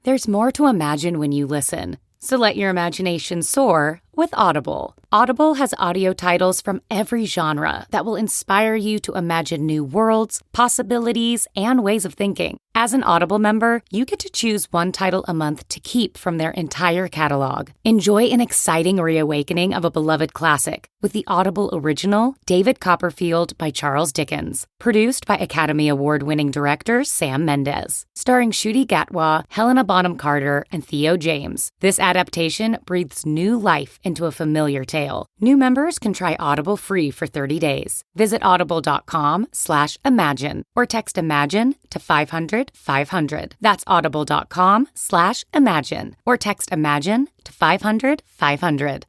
There's more to imagine when you listen. So let your imagination soar with Audible. Audible has audio titles from every genre that will inspire you to imagine new worlds, possibilities, and ways of thinking. As an Audible member, you get to choose one title a month to keep from their entire catalog. Enjoy an exciting reawakening of a beloved classic with the Audible original, David Copperfield by Charles Dickens. Produced by Academy Award-winning director Sam Mendes. Starring Ncuti Gatwa, Helena Bonham Carter, and Theo James. This adaptation breathes new life into a familiar tale. New members can try Audible free for 30 days. Visit audible.com/imagine or text IMAGINE to 500-500. That's audible.com/imagine or text IMAGINE to 500-500.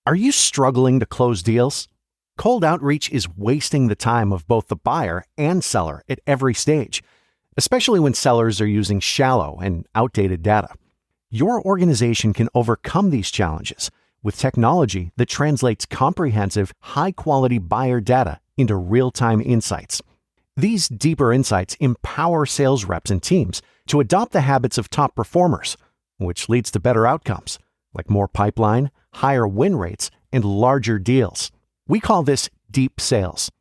Are you struggling to close deals? Cold outreach is wasting the time of both the buyer and seller at every stage, especially when sellers are using shallow and outdated data. Your organization can overcome these challenges with technology that translates comprehensive, high-quality buyer data into real-time insights. These deeper insights empower sales reps and teams to adopt the habits of top performers, which leads to better outcomes, like more pipeline, higher win rates, and larger deals. We call this deep sales.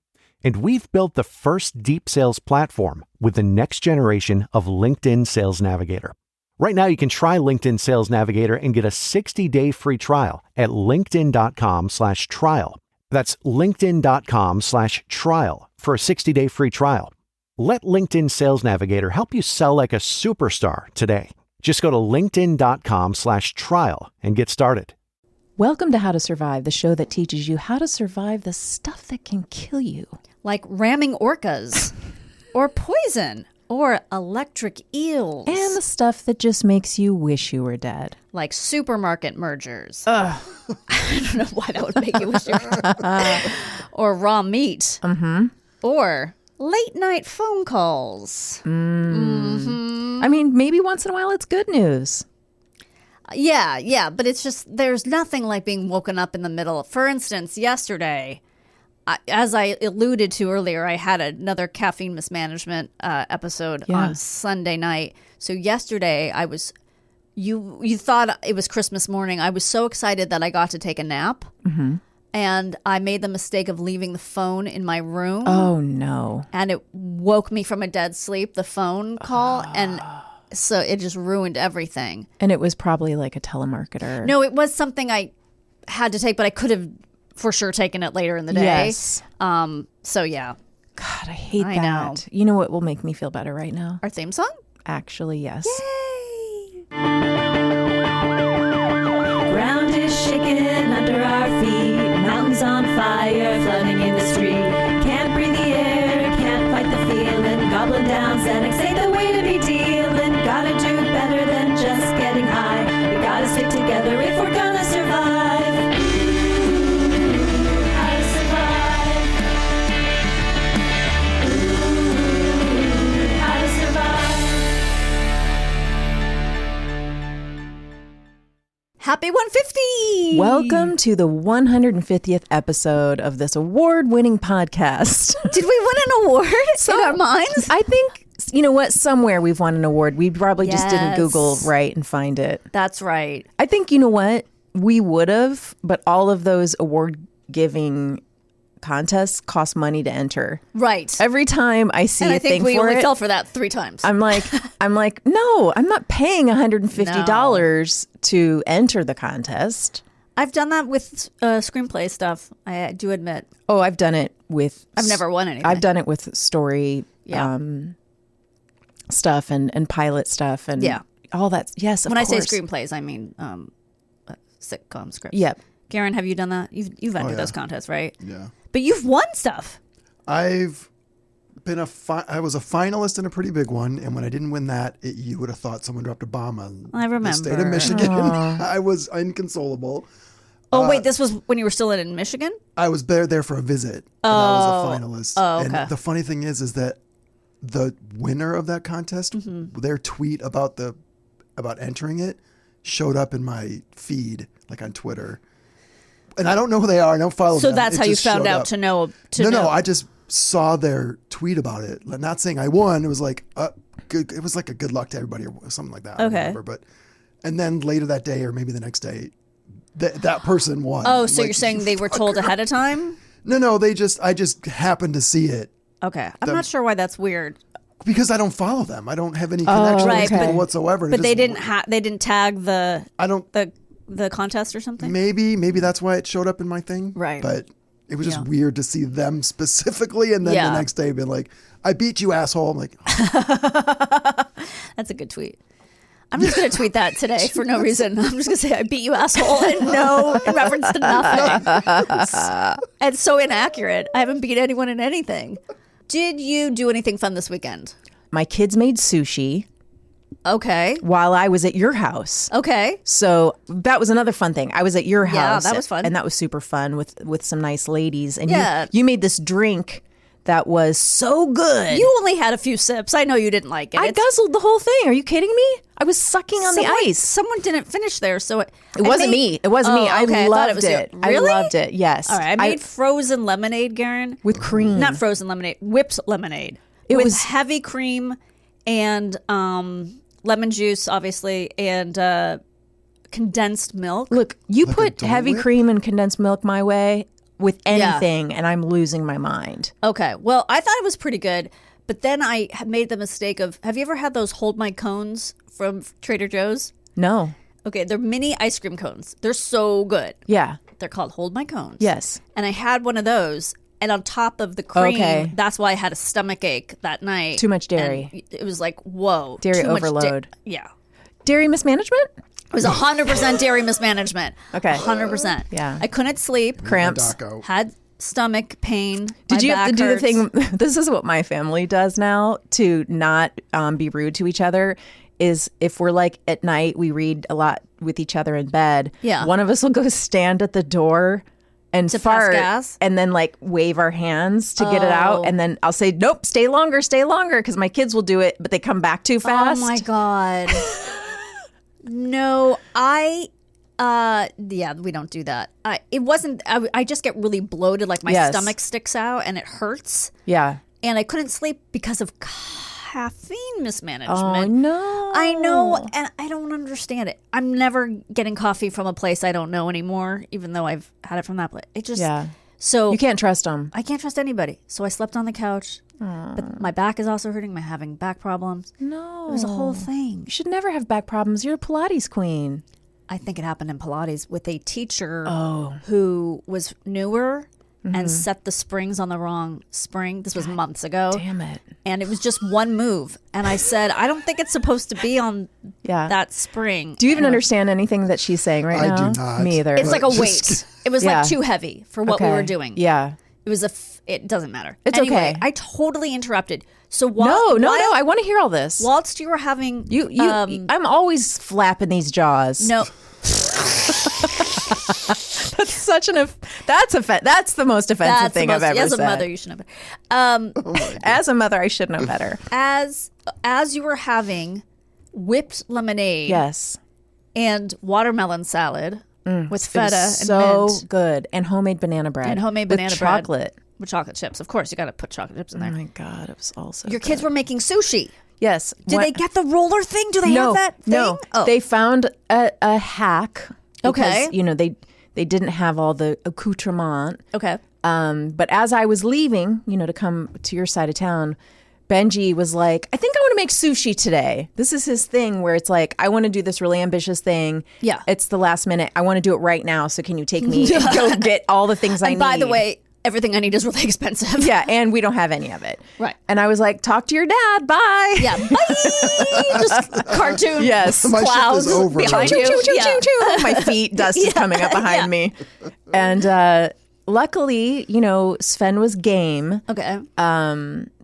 And we've built the first deep sales platform with the next generation of LinkedIn Sales Navigator. Right now, you can try LinkedIn Sales Navigator and get a 60-day free trial at linkedin.com/trial. That's linkedin.com/trial for a 60-day free trial. Let LinkedIn Sales Navigator help you sell like a superstar today. Just go to linkedin.com/trial and get started. Welcome to How to Survive, the show that teaches you how to survive the stuff that can kill you. Like ramming orcas or poison. Or electric eels. And the stuff that just makes you wish you were dead. Like supermarket mergers. Ugh. I don't know why that would make you wish you were dead. Or raw meat. Mm-hmm. Or late night phone calls. Mm-hmm. I mean, maybe once in a while it's good news. Yeah. But it's just, there's nothing like being woken up in the middle. For instance, yesterday, as I alluded to earlier, I had another caffeine mismanagement episode on Sunday night. So yesterday, I was, you thought it was Christmas morning. I was so excited that I got to take a nap. Mm-hmm. And I made the mistake of leaving the phone in my room. Oh, no. And it woke me from a dead sleep, the phone call. And so it just ruined everything. And it was probably like a telemarketer. No, it was something I had to take, but I could have for sure taken it later in the day. Yes. So yeah. God, I hate I that. know. You know what will make me feel better right now? Our theme song? Actually, yes. Yay! Ground is shaking under our feet. Mountains on fire, flooding in the street. Can't breathe the air, can't fight the feeling. Gobbling down Xanax ain't the way to be dealing. Gotta do better than just getting high. We gotta stick together if we're gonna survive. Happy 150! Welcome to the 150th episode of this award-winning podcast. Did we win an award in our minds? I think, you know what, somewhere we've won an award. We probably just didn't Yes. Google right and find it. That's right. I think, you know what, we would have, but all of those award-giving contests cost money to enter. Right. Every time I see And a I thing think we for only it, fell for that 3 times. I'm like, no, I'm not paying $150 to enter the contest. I've done that with screenplay stuff, I do admit. Oh, I've done it with... I've never won anything. I've done it with story stuff and pilot stuff and all that. Yes, of When course. I say screenplays, I mean sitcom scripts. Yep. Garen, have you done that? You've entered those contests, right? Yeah. But you've won stuff. I've been I was a finalist in a pretty big one, and when I didn't win that, you would have thought someone dropped a bomb on I remember. the state of Michigan. I was inconsolable. Oh, wait, this was when you were still in Michigan? I was there for a visit, and I was a finalist. Oh, okay. And the funny thing is that the winner of that contest, their tweet about entering it showed up in my feed, like on Twitter. And I don't know who they are. I don't follow them. So that's It how you just found showed out up. to know. No, I just saw their tweet about it. Not saying I won. It was like good. It was like a good luck to everybody or something like that. I don't remember, and then later that day or maybe the next day, that person won. Oh, so you're saying they were told ahead of time? No. I just happened to see it. Okay, I'm not sure why that's weird. Because I don't follow them. I don't have any connection with people whatsoever. But they didn't tag the contest or something. Maybe that's why it showed up in my thing. Right. But it was just weird to see them specifically, and then the next day being like, "I beat you, asshole." I'm like, that's a good tweet. I'm just going to tweet that today for no reason. I'm just going to say, "I beat you, asshole," and in reference to nothing. It's so inaccurate. I haven't beat anyone in anything. Did you do anything fun this weekend? My kids made sushi. Okay. While I was at your house. Okay. So that was another fun thing. I was at your house. Yeah, that was fun. And that was super fun with some nice ladies. And yeah. you made this drink that was so good. You only had a few sips. I know you didn't like it. I guzzled the whole thing. Are you kidding me? I was sucking on the ice. Someone didn't finish there, so it wasn't me. It wasn't me. I loved it. Really? I loved it. Yes. All right. I made frozen lemonade, Garen, with cream. Not frozen lemonade, whipped lemonade. It was heavy cream and lemon juice, obviously, and condensed milk. Look, you put heavy cream and condensed milk my way with anything, and I'm losing my mind. Okay. Well, I thought it was pretty good, but then I made the mistake of, have you ever had those Hold My Cones from Trader Joe's? No. Okay, they're mini ice cream cones. They're so good. Yeah. They're called Hold My Cones. Yes. And I had one of those, and on top of the cream, that's why I had a stomach ache that night. Too much dairy. And it was like, whoa. Dairy overload. Yeah. Dairy mismanagement? It was 100% dairy mismanagement. Okay. 100%. Yeah. I couldn't sleep. Cramps. Had stomach pain. Did you have to do the thing? This is what my family does now to not be rude to each other. Is if we're like at night, we read a lot with each other in bed. Yeah. One of us will go stand at the door and to fart pass gas? and then like wave our hands to get it out. And then I'll say, nope, stay longer, because my kids will do it, but they come back too fast. Oh my God. No, we don't do that. I just get really bloated, like my stomach sticks out and it hurts. Yeah. And I couldn't sleep because of caffeine mismanagement. Oh, no. I know, and I don't understand it. I'm never getting coffee from a place I don't know anymore, even though I've had it from that place. It just... Yeah. So you can't trust them. I can't trust anybody. So I slept on the couch. But my back is also hurting. I'm having back problems. No. It was a whole thing. You should never have back problems. You're a Pilates queen. I think it happened in Pilates with a teacher who was newer and set the springs on the wrong spring. This was months ago. Damn it. And it was just one move. And I said, I don't think it's supposed to be on that spring. Do you even understand anything that she's saying right now? I do not. Me either. It's like a weight. It was like too heavy for what we were doing. Yeah. It was it doesn't matter. It's anyway, okay. I totally interrupted. So No. I want to hear all this. Whilst you were having I'm always flapping these jaws. No. That's such that's the most offensive thing I've ever said. As a mother, you should know better. As a mother, I should know better. As you were having whipped lemonade, yes, and watermelon salad with feta and so mint. good, and homemade banana bread, with chocolate. With chocolate chips, of course, you got to put chocolate chips in there. Oh my God, it was also your kids were making sushi. Yes. Did they get the roller thing? Do they have that thing? No. Oh. They found a hack. Okay. Because, they didn't have all the accoutrement. Okay. But as I was leaving, to come to your side of town, Benji was like, I think I want to make sushi today. This is his thing where it's like, I want to do this really ambitious thing. Yeah. It's the last minute. I want to do it right now. So can you take me and go get all the things I need? By the way, everything I need is really expensive. Yeah, and we don't have any of it. Right. And I was like, talk to your dad. Bye. Yeah. Bye. Just cartoon Yes. My clouds shift is over. behind Choo, you. choo, choo, Yeah. choo, choo. My feet, dust is coming up behind me. And luckily, Sven was game Okay.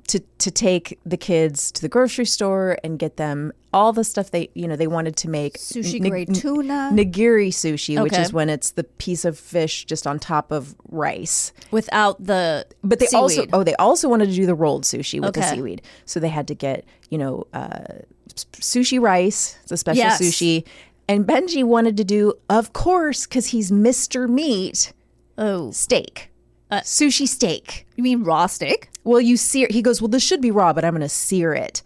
to take the kids to the grocery store and get them all the stuff they wanted to make. Sushi grade tuna. Nigiri sushi, which Okay. is when it's the piece of fish just on top of rice. Without the But they seaweed. also wanted to do the rolled sushi with the Okay. seaweed. So they had to get, sushi rice, it's a special Yes. sushi. And Benji wanted to do, of course, because he's Mr. Meat, steak. sushi steak. You mean raw steak? Well, you sear. He goes, well, this should be raw, but I'm going to sear it.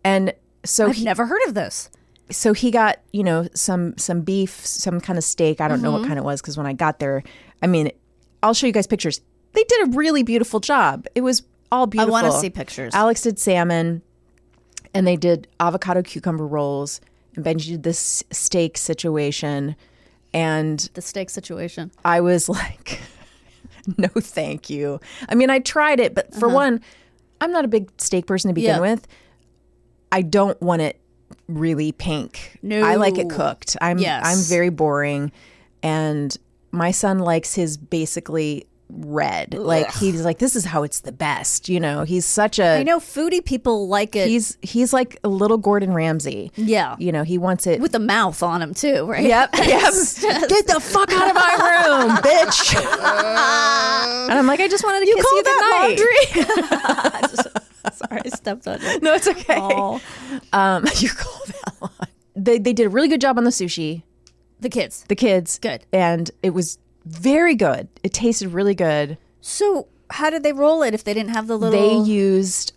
And so I've never heard of this. So he got, some beef, some kind of steak. I don't know what kind it was because when I got there, I mean, I'll show you guys pictures. They did a really beautiful job. It was all beautiful. I want to see pictures. Alex did salmon, and they did avocado cucumber rolls, and Benji did this steak situation. And the steak situation. I was like, no, thank you. I mean, I tried it, but for one, I'm not a big steak person to begin with. I don't want it really pink. No. I like it cooked. I'm Yes. very boring, and my son likes his basically red. Like he's like, this is how it's the best. He's such a. I know foodie people like it. He's like a little Gordon Ramsay. Yeah. He wants it with the mouth on him too, right? Yep. Get the fuck out of my room, bitch. And I'm like, I just wanted to kiss you goodnight. Sorry, I stepped on it. No, it's okay. Oh. You call that laundry. They did a really good job on the sushi. The kids. Good. And it was very good. It tasted really good. So how did they roll it if they didn't have the little... They used,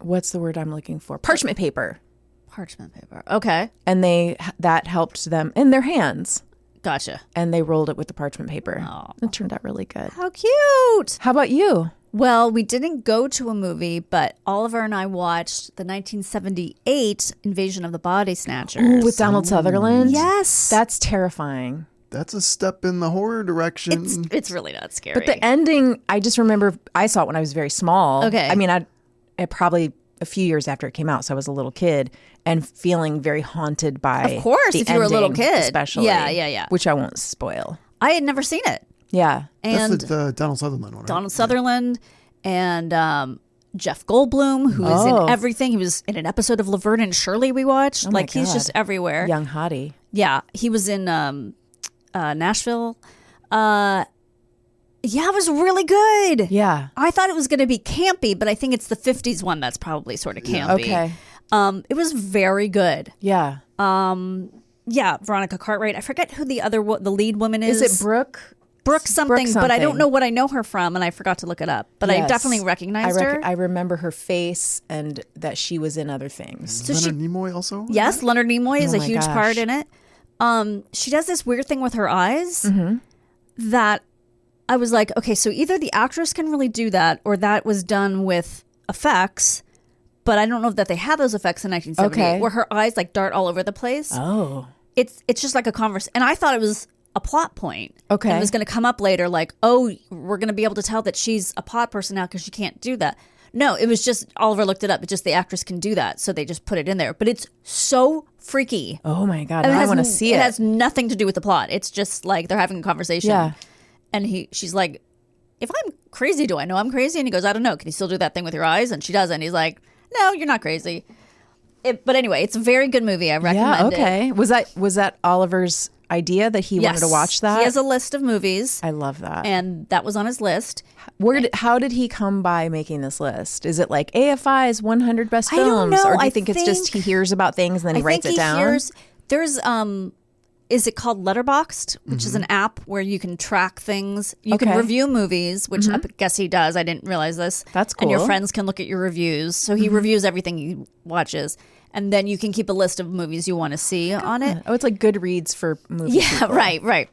what's the word I'm looking for? Parchment paper. Parchment paper. Okay. And that helped them in their hands. Gotcha. And they rolled it with the parchment paper. Oh. It turned out really good. How cute. How about you? Well, we didn't go to a movie, but Oliver and I watched the 1978 Invasion of the Body Snatchers. Ooh, with Donald Sutherland? Yes. That's terrifying. That's a step in the horror direction. It's really not scary. But the ending, I just remember I saw it when I was very small. Okay. I mean, I probably a few years after it came out, so I was a little kid and feeling very haunted by Of course, the if you were a little ending, kid. especially. Yeah. Which I won't spoil. I had never seen it. Yeah. And That's the Donald Sutherland one, right? Donald Sutherland and Jeff Goldblum, who is in everything. He was in an episode of Laverne and Shirley we watched. Oh my he's just God. everywhere. Young hottie. Yeah. He was in Nashville. It was really good. Yeah. I thought it was going to be campy, but I think it's the 50s one that's probably sort of campy. Okay. It was very good. Yeah. Yeah, Veronica Cartwright. I forget who the lead woman is. Is it Brooke? Brooke something, but I don't something. know what I know her from, and I forgot to look it up. But I Yes. definitely recognized her. I remember her face and that she was in other things. Leonard Nimoy also? Yes, Leonard Nimoy is Oh a my huge gosh. part in it. She does this weird thing with her eyes that I was like, okay, so either the actress can really do that, or that was done with effects. But I don't know that they had those effects in 1978, Okay. where her eyes dart all over the place. Oh. It's just like a converse, and I thought it was a plot point. Okay. And it was going to come up later, oh, we're going to be able to tell that she's a plot person now because she can't do that. No, it was just Oliver looked it up. It's just the actress can do that, so they just put it in there. But it's so freaky. Oh my God. And Now I want to see it. It has nothing to do with the plot. It's just they're having a conversation. Yeah. And she's like, if I'm crazy, do I know I'm crazy? And he goes, I don't know. Can you still do that thing with your eyes? And she does. And he's like, no, you're not crazy. But anyway, it's a very good movie. I recommend it. Okay. Was that Oliver's idea that he wanted to watch that? He has a list of movies. I love that. And that was on his list. How did he come by making this list? Is it like AFI's 100 best I don't films, know. or do you I think it's just he hears about things and then he writes it down? There's is it called Letterboxd, which is an app where you can track things. You can Okay. review movies, which I guess he does. I didn't realize this. That's And your cool. friends can look at your reviews. So he reviews everything he watches. And then you can keep a list of movies you want to see on it. Oh, it's like Goodreads for movies. Yeah, right.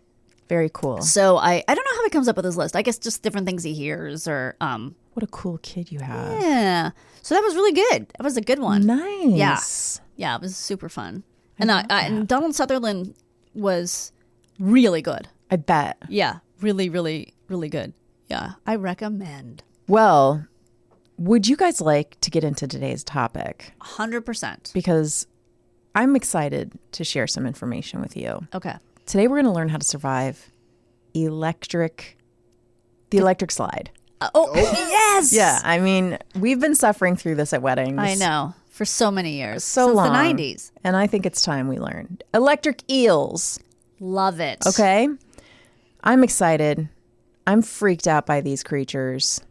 Very cool. So I don't know how he comes up with his list. I guess just different things he hears or What a cool kid you have. yeah. So that was really good. That was a good one. Nice. Yeah, it was super fun. And Donald Sutherland was really good. I bet. Yeah, really, really, really good. Yeah, I recommend. Well, would you guys like to get into today's topic? 100%. Because I'm excited to share some information with you. Okay. Today we're going to learn how to survive the electric slide. Yes. Yeah, I mean, we've been suffering through this at weddings. I know. For so many years. So Since long. the 90s. And I think it's time we learned. Electric eels. Love it. Okay. I'm excited. I'm freaked out by these creatures.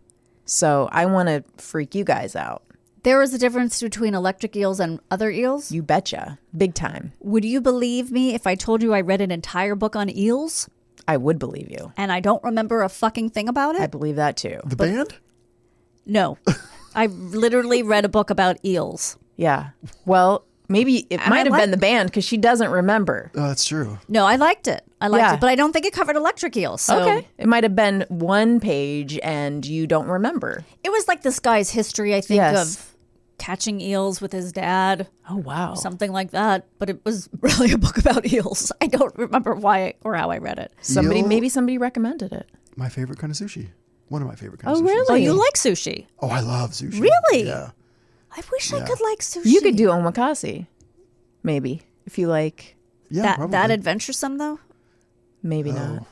So I want to freak you guys out. There is a difference between electric eels and other eels. You betcha. Big time. Would you believe me if I told you I read an entire book on eels? I would believe you. And I don't remember a fucking thing about I it. believe that too. The band? No. I literally read a book about eels. Yeah. Well, maybe it might have been the band because she doesn't remember. Oh, that's true. No, I liked it. Yeah. But I don't think it covered electric eels. So Okay. It might have been one page and you don't remember. it was like this guy's history, I think, Yes. of catching eels with his dad. Oh, wow. Something like that. But it was really a book about eels. I don't remember why or how I read it. Maybe somebody recommended it. My favorite kind of sushi. One of my favorite kinds Oh, of sushi. really? Oh, you like sushi? Oh, I love sushi. Really? Yeah. I wish I could like sushi. You could do omakase. Maybe. If you like, Yeah, probably. that adventuresome, though? maybe not.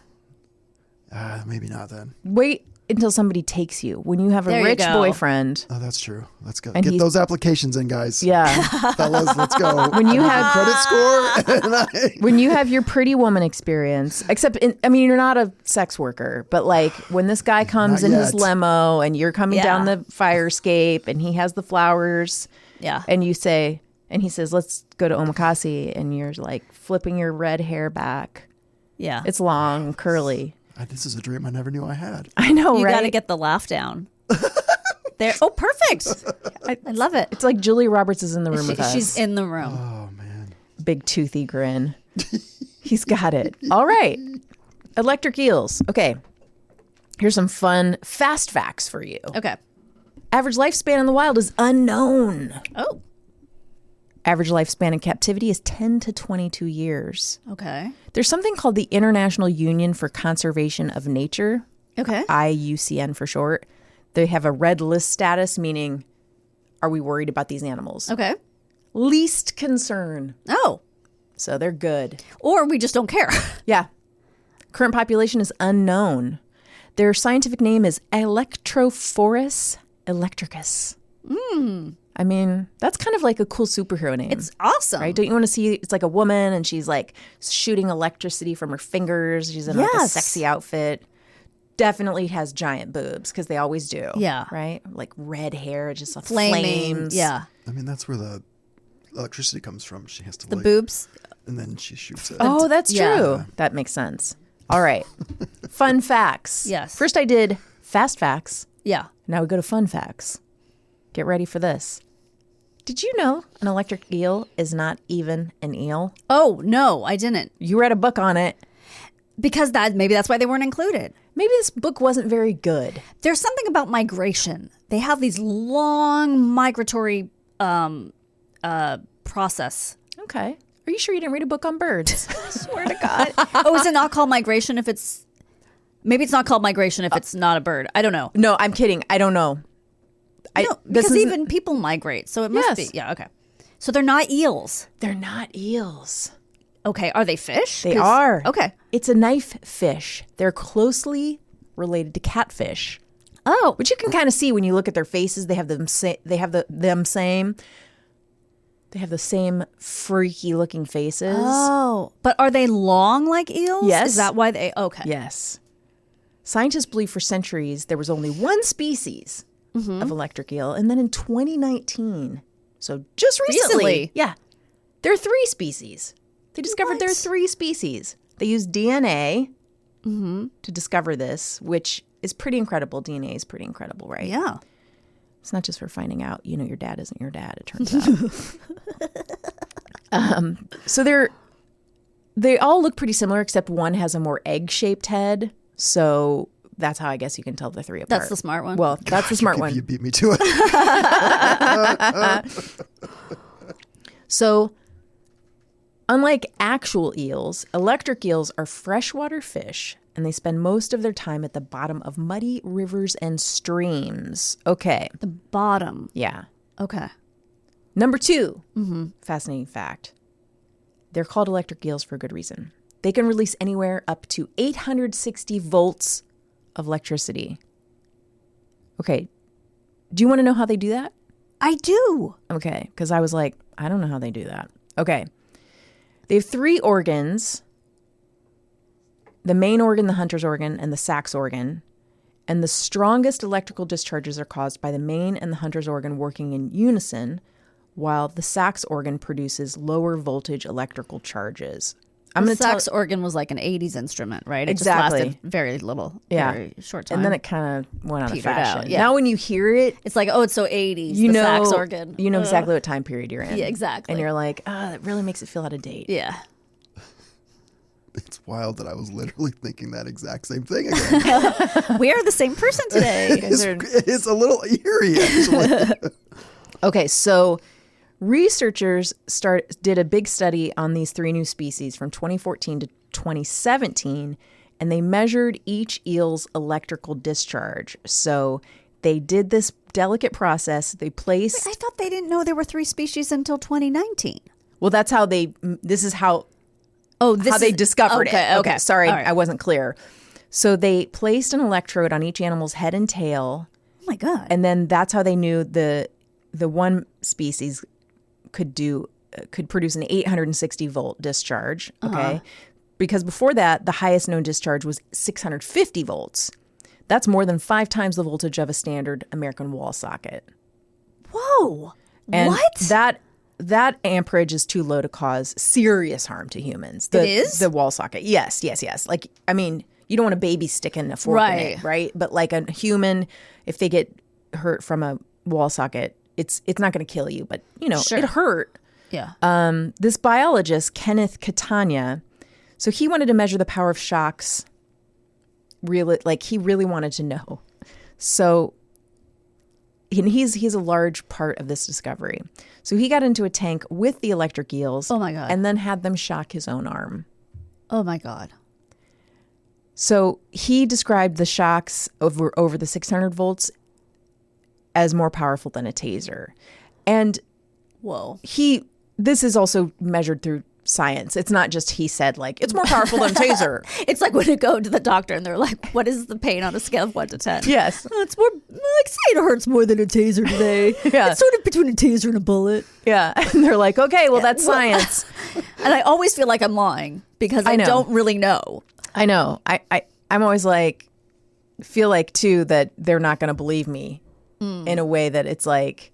Maybe not then. Wait until somebody takes you. When you have a There you rich go. boyfriend. Oh, that's true. Let's go. And Get he's- those applications in, guys. Yeah. Fellas, let's go. When you have credit score. when you have your pretty woman experience, you're not a sex worker, but like when this guy comes Not in his yet. limo and you're coming Yeah. down the fire escape and he has the flowers Yeah. and he says, let's go to omakase, and you're like flipping your red hair back. Yeah. It's long and curly. This is a dream I never knew I had. I know, You right? got to get the laugh down. There. Oh, perfect. I love it. It's like Julia Roberts is in the room with us. She's in the room. Oh, man. Big toothy grin. He's got it. All right. Electric eels. Okay. Here's some fun fast facts for you. Okay. Average lifespan in the wild is unknown. Oh, Average lifespan in captivity is 10 to 22 years. okay. There's something called the International Union for Conservation of Nature, Okay. IUCN for short. They have a red list status, meaning, are we worried about these animals? Okay. Least concern. Oh, So they're good. or we just don't care. Yeah. Current population is unknown. Their scientific name is Electrophorus electricus. I mean, that's kind of like a cool superhero name. It's awesome. right? Don't you want to see? It's like a woman and she's like shooting electricity from her fingers. She's in like a Yes. sexy outfit. Definitely has giant boobs because they always do. Yeah. Right? Like red hair, just Flaming. flames. Yeah. I mean, that's where the electricity comes from. She has to The like, boobs. and then she shoots it. Oh, that's Yeah. true. That makes sense. All right. Fun facts. Yes. First I did fast facts. Yeah. Now we go to fun facts. Get ready for this. Did you know an electric eel is not even an eel? Oh, no, I didn't. You read a book on it. Because maybe that's why they weren't included. Maybe this book wasn't very good. There's something about migration. They have these long migratory process. Okay. Are you sure you didn't read a book on birds? Swear to God. Oh, is it not called migration if it's... Maybe it's not called migration if it's not a bird. I don't know. No, I'm kidding. I don't know. No, because even people migrate, so it must Yes. be. Yeah, okay. So they're not eels. They're not eels. Okay, are they fish? They 'Cause- are. Okay. It's a knife fish. They're closely related to catfish, Oh, which you can kind of see when you look at their faces. They have them. They have the same freaky looking faces. oh, but are they long like eels? Yes. Is that why they? Okay. Yes. Scientists believe for centuries there was only one species of electric eel, and then in 2019, so just Recently? yeah, there are 3 species. They discovered there are 3 species. They used DNA to discover this, which is pretty incredible. DNA is pretty incredible, right? Yeah. It's not just for finding out, your dad isn't your dad, it turns out. So they all look pretty similar, except one has a more egg-shaped head. So that's how I guess you can tell the 3 apart. That's the smart one. Well, that's the smart one. You beat me to it. So, unlike actual eels, electric eels are freshwater fish, and they spend most of their time at the bottom of muddy rivers and streams. Okay. The bottom. Yeah. Okay. Number 2, fascinating fact. They're called electric eels for a good reason. They can release anywhere up to 860 volts of electricity. Okay. Do you want to know how they do that? I do. Okay. Because I was like, I don't know how they do that. Okay. They have 3 organs. The main organ, the hunter's organ, and the sax organ. And the strongest electrical discharges are caused by the main and the hunter's organ working in unison, while the sax organ produces lower voltage electrical charges. The sax organ was like an 80s instrument, right? It Exactly. just lasted very little, very short time. And then it kind of went out of Petered fashion. out, yeah. Now when you hear it, it's like, oh, it's so 80s, you the know, sax organ. You know exactly what time period you're in. Yeah, exactly. And you're like, that really makes it feel out of date. Yeah. It's wild that I was literally thinking that exact same thing again. We are the same person today. It's a little eerie, actually. Okay, so researchers did a big study on these 3 new species from 2014 to 2017, and they measured each eel's electrical discharge. So they did this delicate process. They placed... I thought they didn't know there were 3 species until 2019. Well, that's how they... This is how... Oh, how they discovered it. Okay, sorry, right. I wasn't clear. So they placed an electrode on each animal's head and tail. Oh my God. And then that's how they knew the one species could produce an 860 volt discharge. Okay. Because before that, the highest known discharge was 650 volts. That's more than 5 times the voltage of a standard American wall socket. Whoa. And what? That amperage is too low to cause serious harm to humans. It is? The wall socket. Yes. Like, I mean, you don't want a baby sticking a fork in it, right? But like a human, if they get hurt from a wall socket, it's not going to kill you, but it hurt. Yeah. This biologist, Kenneth Catania, so he wanted to measure the power of shocks. He really wanted to know. So he's a large part of this discovery. So he got into a tank with the electric eels. Oh my God. And then had them shock his own arm. Oh my God. So he described the shocks over the 600 volts as more powerful than a taser. And whoa. This is also measured through science. It's not just he said, like, it's more powerful than a taser. It's like when you go to the doctor and they're like, what is the pain on a scale of 1 to 10? Yes. It's more, like, say it hurts more than a taser today. Yeah. It's sort of between a taser and a bullet. Yeah. And they're like, okay, well, that's science. And I always feel like I'm lying because I don't really know. I know. I'm always like, feel like, too, that they're not going to believe me in a way that it's like,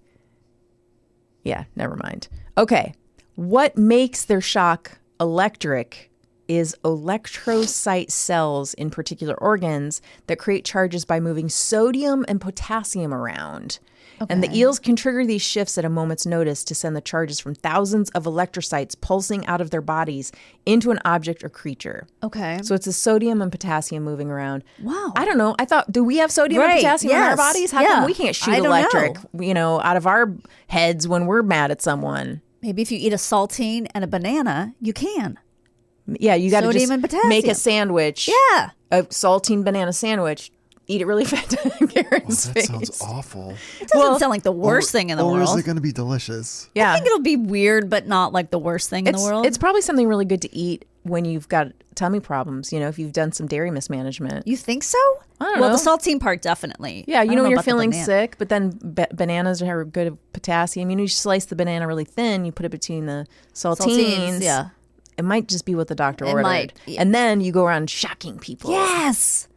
yeah, never mind. Okay. What makes their shock electric is electrocyte cells in particular organs that create charges by moving sodium and potassium around. Okay. And the eels can trigger these shifts at a moment's notice to send the charges from thousands of electrocytes pulsing out of their bodies into an object or creature. Okay. So it's the sodium and potassium moving around. Wow. I don't know. I thought, do we have sodium and potassium in our bodies? How come we can't shoot electric, out of our heads when we're mad at someone? Maybe if you eat a saltine and a banana, you can. Yeah, you got to just make a sandwich. Yeah. A saltine banana sandwich. Eat it really fast. That sounds awful. It doesn't sound like the worst thing in the world. Or is it going to be delicious? Yeah. I think it'll be weird, but not like the worst thing in the world. It's probably something really good to eat when you've got tummy problems, if you've done some dairy mismanagement. You think so? I don't know. Well, the saltine part definitely. Yeah, when you're feeling sick, but then bananas are good at potassium. You slice the banana really thin, you put it between the saltines. Yeah. It might just be what the doctor ordered. Might. And then you go around shocking people. Yes.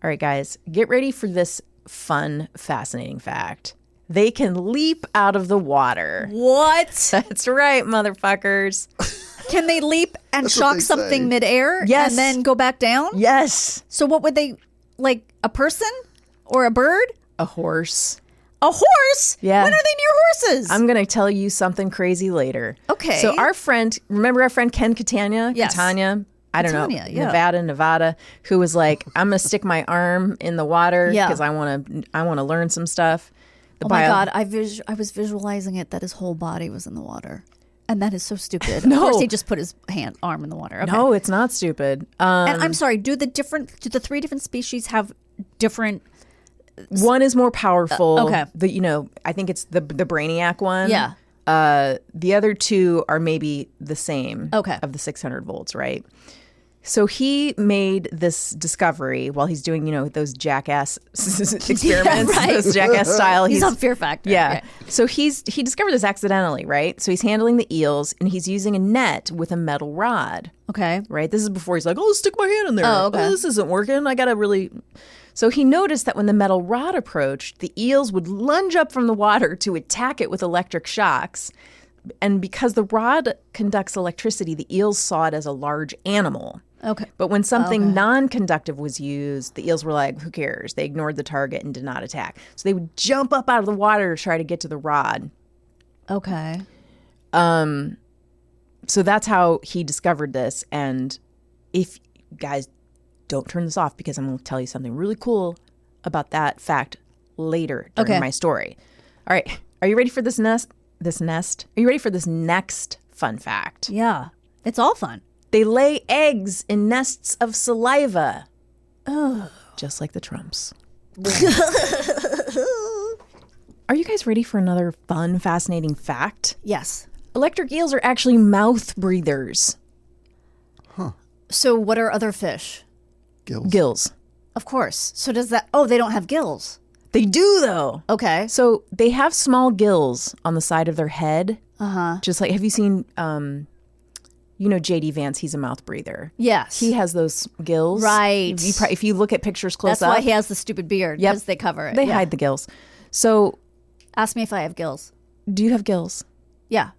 All right, guys, get ready for this fun, fascinating fact. They can leap out of the water. What? That's right, motherfuckers. Can they leap and shock something midair? Yes. And then go back down? Yes. So what would they, like a person or a bird? A horse. A horse? Yeah. When are they near horses? I'm going to tell you something crazy later. Okay. So remember our friend Ken Catania? Yes. Catania? I don't know, yeah. Nevada, who was like, I'm going to stick my arm in the water because I want to learn some stuff. My God, I was visualizing it that his whole body was in the water. And that is so stupid. No. Of course he just put his arm in the water. Okay. No, it's not stupid. And I'm sorry, do the 3 different species have different... One is more powerful. Okay. I think it's the Brainiac one. Yeah. The other 2 are maybe the same. Okay. Of the 600 volts, right? So he made this discovery while he's doing, those jackass experiments, those jackass style. He's on Fear Factor. Yeah. Okay. So he discovered this accidentally, right? So he's handling the eels and he's using a net with a metal rod. Okay. Right? This is before he's like, stick my hand in there. Oh, okay. This isn't working. I got to really... So he noticed that when the metal rod approached, the eels would lunge up from the water to attack it with electric shocks. And because the rod conducts electricity, the eels saw it as a large animal. Okay. But when something non-conductive was used, the eels were like, who cares? They ignored the target and did not attack. So they would jump up out of the water to try to get to the rod. Okay. So that's how he discovered this. And if guys, don't turn this off because I'm going to tell you something really cool about that fact later during my story. All right. Are you ready for this nest? Are you ready for this next fun fact? Yeah. It's all fun. They lay eggs in nests of saliva. Oh. Just like the Trumps. Are you guys ready for another fun, fascinating fact? Yes. Electric eels are actually mouth breathers. So what are other fish? Gills. Of course. So does that... Oh, they don't have gills. They do, though. Okay. So they have small gills on the side of their head. Uh-huh. Just like, have you seen, J.D. Vance? He's a mouth breather. Yes. He has those gills. Right. If you look at pictures close That's up. why he has the stupid beard. Because they cover it. They hide the gills. So... Ask me if I have gills. Do you have gills? Yeah.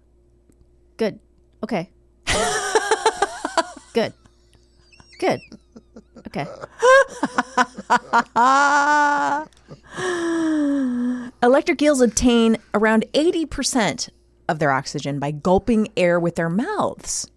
Good. Okay. Good. Good. Okay. Electric eels obtain around 80% of their oxygen by gulping air with their mouths.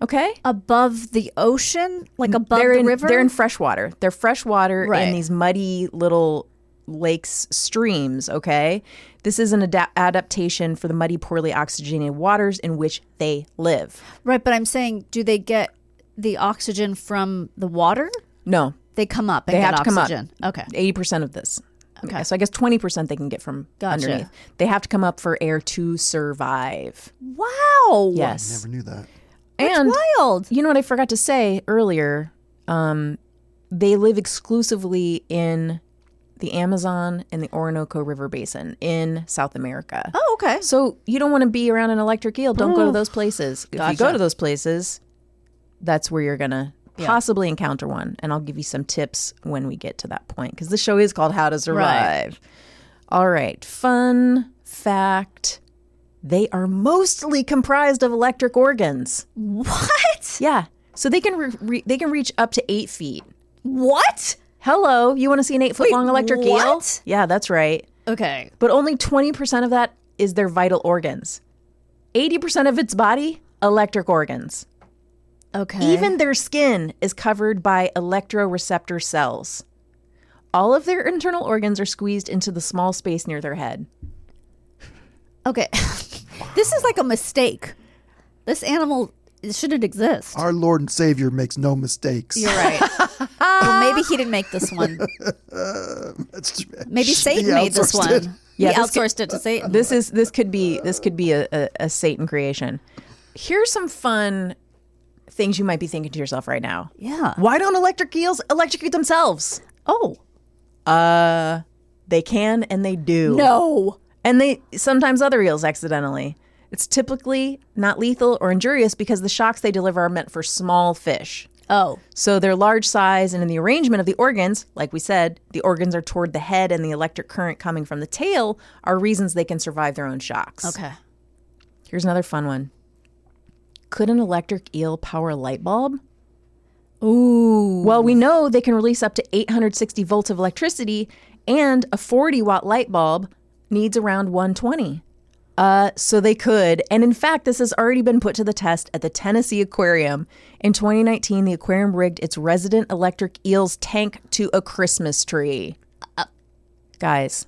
Okay? Above the ocean? Like above the river? They're in freshwater. They're freshwater Right. in these muddy little lakes, streams, okay? This is an adaptation for the muddy, poorly oxygenated waters in which they live. Right, but I'm saying, do they get the oxygen from the water? No. They come up and They get have to come up. oxygen. Okay. 80% of this. Okay. So I guess 20% they can get from underneath. They have to come up for air to survive. Wow. Yes. I never knew that. And wild. You know what I forgot to say earlier? They live exclusively in the Amazon and the Orinoco River Basin in South America. Oh, okay. So you don't want to be around an electric eel. Don't go to those places. If you go to those places, that's where you're going to possibly encounter one. And I'll give you some tips when we get to that point because the show is called How to Survive. Right. All right. Fun fact. They are mostly comprised of electric organs. What? Yeah. So they can they can reach up to 8 feet. What? Hello. You want to see an 8-foot-long electric eel? What? Yeah, that's right. Okay. But only 20% of that is their vital organs. 80% of its body, electric organs. Okay. Even their skin is covered by electroreceptor cells. All of their internal organs are squeezed into the small space near their head. Okay. This is like a mistake. This animal shouldn't exist. Our Lord and Savior makes no mistakes. You're right. Well, maybe he didn't make this one. Maybe Satan made this one. It. Yeah, he outsourced it to Satan. This could be a Satan creation. Here's some fun things you might be thinking to yourself right now. Yeah. Why don't electric eels electrocute themselves? Oh. They can and they do. No. And they sometimes other eels accidentally. It's typically not lethal or injurious because the shocks they deliver are meant for small fish. Oh. So their large size and in the arrangement of the organs, like we said, the organs are toward the head and the electric current coming from the tail are reasons they can survive their own shocks. Okay. Here's another fun one. Could an electric eel power a light bulb? Ooh. Well, we know they can release up to 860 volts of electricity, and a 40-watt light bulb needs around 120. So they could. And in fact, this has already been put to the test at the Tennessee Aquarium. In 2019, the aquarium rigged its resident electric eels tank to a Christmas tree. Guys.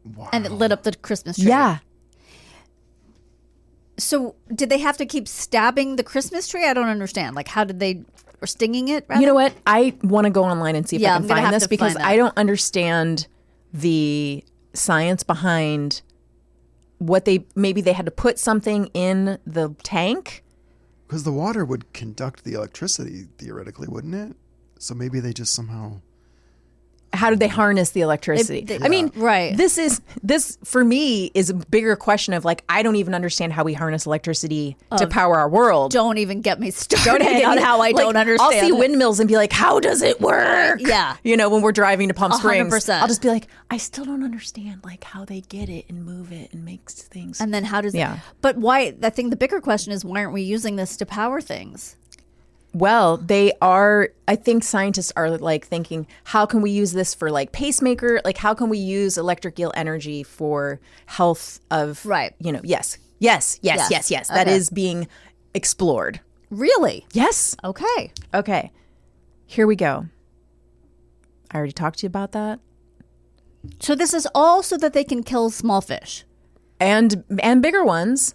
Wow. And it lit up the Christmas tree. Yeah. So did they have to keep stabbing the Christmas tree? I don't understand. Like, how did they, or stinging it? Rather? You know what? I want to go online and see if I I'm can gonna find have this to because find that. I don't understand the science behind what maybe they had to put something in the tank. Because the water would conduct the electricity, theoretically, wouldn't it? So maybe they just somehow... how did they harness the electricity? I mean, right. This for me is a bigger question of like, I don't even understand how we harness electricity to power our world. Don't even get me started on how I don't understand. I'll see windmills and be like, how does it work? Yeah. You know, when we're driving to Palm Springs, 100%. I'll just be like, I still don't understand like how they get it and move it and makes things. And then how does it? But why? I think the bigger question is, why aren't we using this to power things? Well, they are, I think scientists are like thinking, how can we use this for like pacemaker? Like, how can we use electric eel energy for health of, you know, yes. That is being explored. Really? Yes. Okay. Here we go. I already talked to you about that. So this is all so that they can kill small fish. And bigger ones.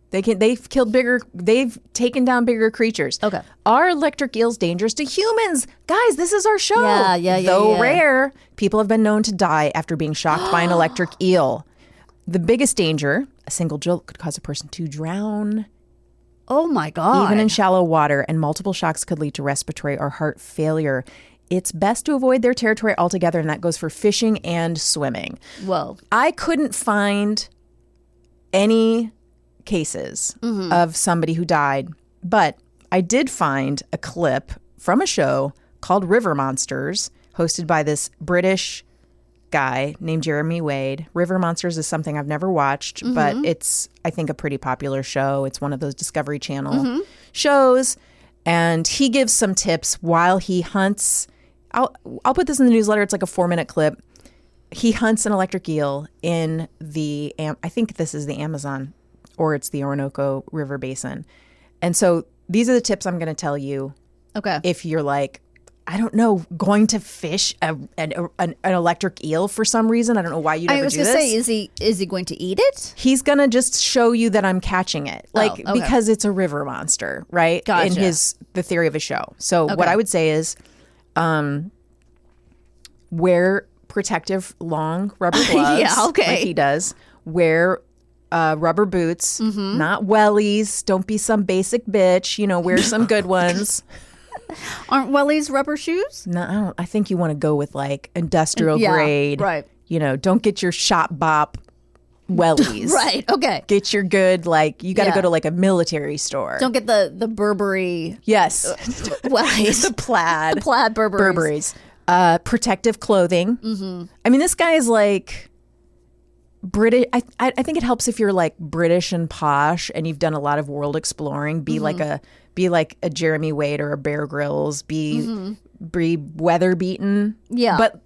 They've taken down bigger creatures. Okay. Are electric eels dangerous to humans? Guys, this is our show. Yeah. Though rare, people have been known to die after being shocked by an electric eel. The biggest danger, a single jolt could cause a person to drown. Oh my God. Even in shallow water, and multiple shocks could lead to respiratory or heart failure. It's best to avoid their territory altogether, and that goes for fishing and swimming. Whoa. I couldn't find any cases of somebody who died, but I did find a clip from a show called River Monsters, hosted by this British guy named Jeremy Wade. River Monsters is something I've never watched, but it's, I think, a pretty popular show. It's one of those Discovery Channel shows, and he gives some tips while he hunts. I'll put this in the newsletter. It's like a 4-minute clip. He hunts an electric eel in the, I think this is the Amazon, or it's the Orinoco River Basin. And so these are the tips I'm going to tell you. Okay. If you're like, I don't know, going to fish an electric eel for some reason. I don't know why you'd ever do this. I was going to say, is he going to eat it? He's going to just show you that I'm catching it. Like, okay. Because it's a river monster, right? Gotcha. In the theory of his show. So what I would say is wear protective long rubber gloves. Yeah, okay. Like he does. Wear rubber boots, not wellies. Don't be some basic bitch. You know, wear some good ones. Aren't wellies rubber shoes? No, I think you want to go with like industrial grade. Right. You know, don't get your shop bop wellies. Right. Okay. Get your good, like, you got to go to like a military store. Don't get the Burberry. Yes. Wellies. The plaid. The plaid Burberries. Protective clothing. I mean, this guy is like British. I think it helps if you're like British and posh and you've done a lot of world exploring. Be like a Jeremy Wade or a Bear Grylls. Be weather beaten. Yeah. But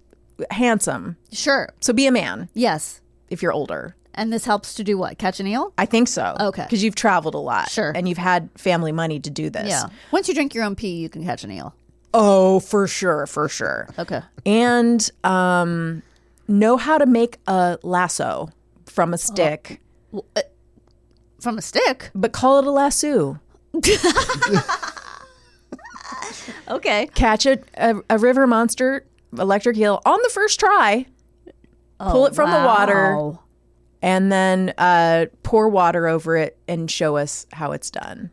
handsome. Sure. So be a man. Yes. If you're older. And this helps to do what? Catch an eel? I think so. Okay. Because you've traveled a lot. Sure. And you've had family money to do this. Yeah. Once you drink your own pee, you can catch an eel. Oh, for sure. For sure. Okay. And know how to make a lasso from a stick. From a stick? But call it a lasso. Okay. Catch a river monster electric eel on the first try. Pull it from the water. And then pour water over it and show us how it's done.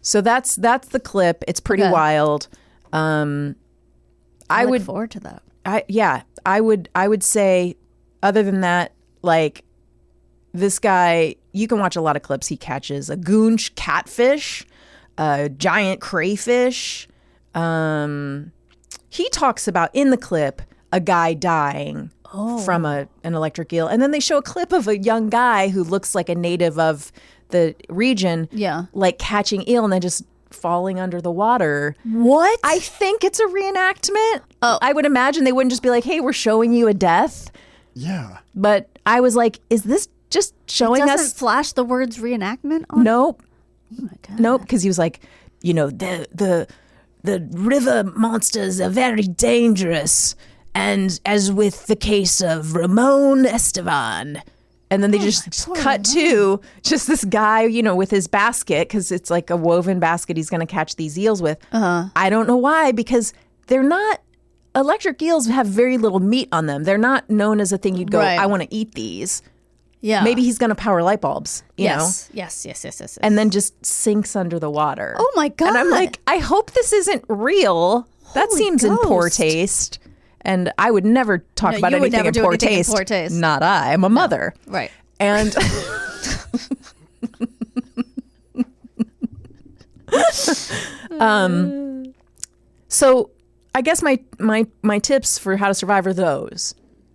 So that's the clip. It's pretty wild. I look forward to that. I would say, other than that, like, this guy, you can watch a lot of clips. He catches a goonch catfish, a giant crayfish. He talks about in the clip a guy dying from an electric eel, and then they show a clip of a young guy who looks like a native of the region, like catching eel and then just falling under the water. What? I think it's a reenactment. I would imagine they wouldn't just be like, hey, we're showing you a death. Yeah. But I was like, is this just showing us? Flash the words reenactment on? Nope. Oh my God. Nope. Because he was like, you know, the river monsters are very dangerous. And as with the case of Ramon Estevan. And then they just cut to just this guy, you know, with his basket, because it's like a woven basket he's going to catch these eels with. I don't know why, because they're not, electric eels have very little meat on them. They're not known as a thing you'd go, I want to eat these. Yeah. Maybe he's going to power light bulbs, you know? Yes. And then just sinks under the water. Oh my God. And I'm like, I hope this isn't real. That seems in poor taste. And I would never talk about you would anything never in do poor anything in taste. poor taste. Not I. I'm a mother. Right. And so I guess my tips for how to survive are those.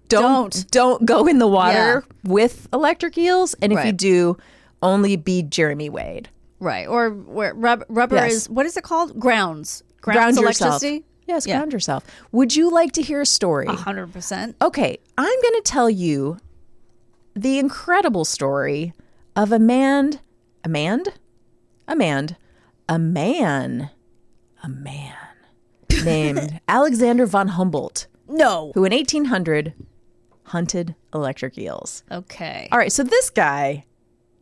Don't go in the water with electric eels. And if you do, only be Jeremy Wade. Right. Or where rubber is, what is it called? Ground yourself. electricity? Yes, ground yourself. Would you like to hear a story? 100%. Okay, I'm going to tell you the incredible story of a man named Alexander von Humboldt, No. who in 1800 hunted electric eels. Okay. All right, so this guy,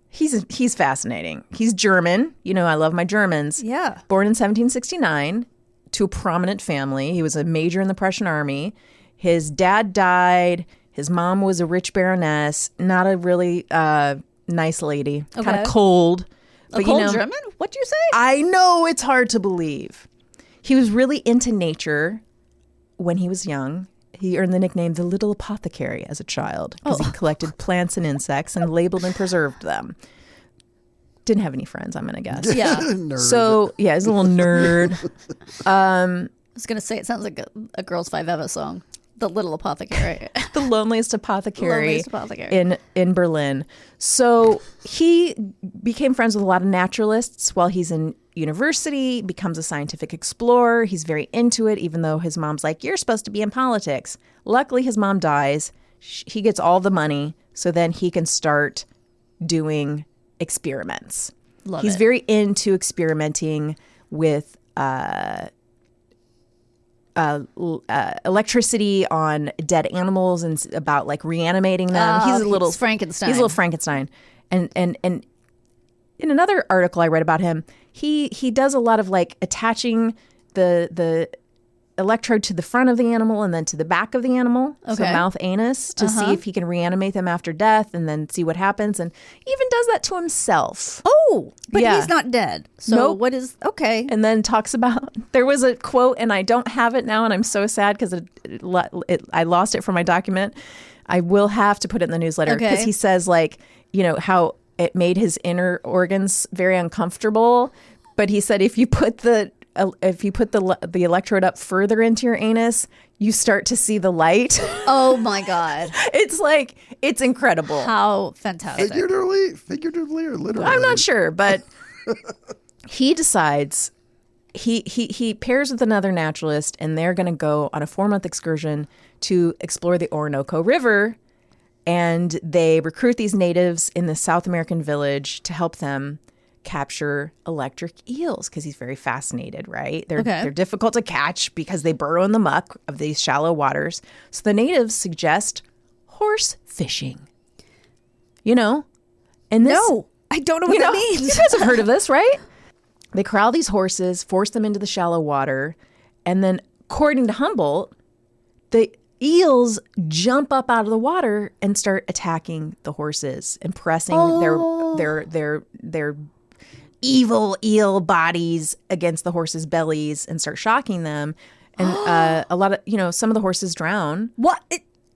he's fascinating. He's German. You know, I love my Germans. Yeah. Born in 1769 to a prominent family. He was a major in the Prussian army. His dad died. His mom was a rich baroness, not a really nice lady, kind of cold. But, cold German? What'd you say? I know, it's hard to believe. He was really into nature when he was young. He earned the nickname the Little Apothecary as a child because he collected plants and insects and labeled and preserved them. Didn't have any friends, I'm going to guess. Yeah. Nerd. So, yeah, he's a little nerd. I was going to say, it sounds like a Girls 5 Eva song. The Little Apothecary. The loneliest apothecary, in Berlin. So he became friends with a lot of naturalists while he's in university, becomes a scientific explorer. He's very into it, even though his mom's like, you're supposed to be in politics. Luckily, his mom dies. He gets all the money, so then he can start doing experiments. He's very into experimenting with electricity on dead animals and about like reanimating them. He's Frankenstein. He's a little Frankenstein. And in another article I read about him, he does a lot of like attaching the electrode to the front of the animal and then to the back of the animal, so mouth, anus, to see if he can reanimate them after death and then see what happens, and even does that to himself. Oh, but he's not dead. So what is, okay. And then talks about, there was a quote, and I don't have it now, and I'm so sad because I lost it from my document. I will have to put it in the newsletter because he says like, you know, how it made his inner organs very uncomfortable. But he said if you put the electrode up further into your anus, you start to see the light. Oh my God. It's incredible. How fantastic. Figuratively or literally? I'm not sure, but he decides he pairs with another naturalist and they're going to go on a 4-month excursion to explore the Orinoco River. And they recruit these natives in the South American village to help them capture electric eels because he's very fascinated, right? They're difficult to catch because they burrow in the muck of these shallow waters. So the natives suggest horse fishing. You know? And this, no, I don't know what that means. You guys have heard of this, right? They corral these horses, force them into the shallow water, and then, according to Humboldt, the eels jump up out of the water and start attacking the horses and pressing their evil eel bodies against the horses' bellies and start shocking them. And a lot of, some of the horses drown. What?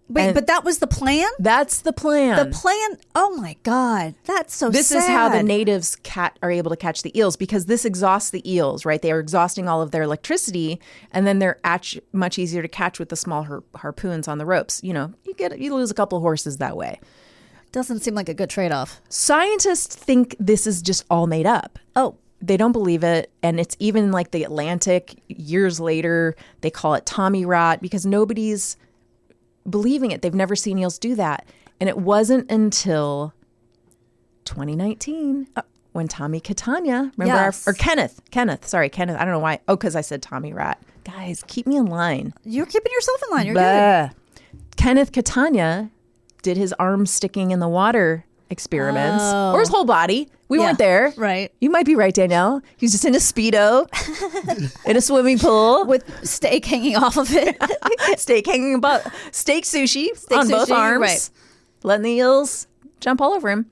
But that was the plan? That's the plan. The plan? Oh my God. That's so sad. This is how the natives are able to catch the eels because this exhausts the eels, right? They are exhausting all of their electricity and then they're much easier to catch with the small harpoons on the ropes. You lose a couple of horses that way. Doesn't seem like a good trade-off. Scientists think this is just all made up. Oh. They don't believe it. And it's even like the Atlantic years later, they call it Tommy rot because nobody's believing it. They've never seen eels do that. And it wasn't until 2019 when Tommy Catania, Kenneth, I don't know why. Oh, because I said Tommy rat. Guys, keep me in line. You're keeping yourself in line. You're good. Kenneth Catania did his arm sticking in the water experiments, or his whole body. We weren't there. Right. You might be right, Danielle. He was just in a Speedo in a swimming pool. With steak hanging off of it. Steak sushi on both arms. Right. Letting the eels jump all over him.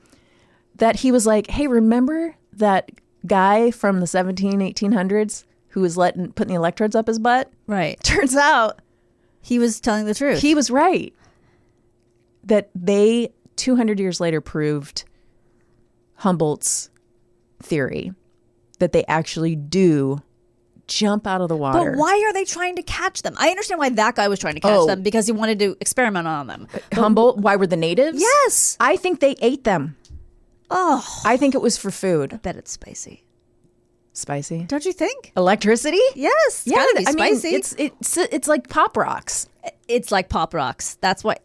That he was like, hey, remember that guy from the 1800s who was putting the electrodes up his butt? Right. Turns out He was telling the truth. He was right. That they 200 years later proved Humboldt's theory that they actually do jump out of the water. But why are they trying to catch them? I understand why that guy was trying to catch them, because he wanted to experiment on them. Humboldt, why were the natives? Yes. I think they ate them. Oh. I think it was for food. I bet it's spicy. Spicy? Don't you think? Electricity? Yes. It's gotta be spicy. Mean, it's like Pop Rocks. It's like Pop Rocks. That's why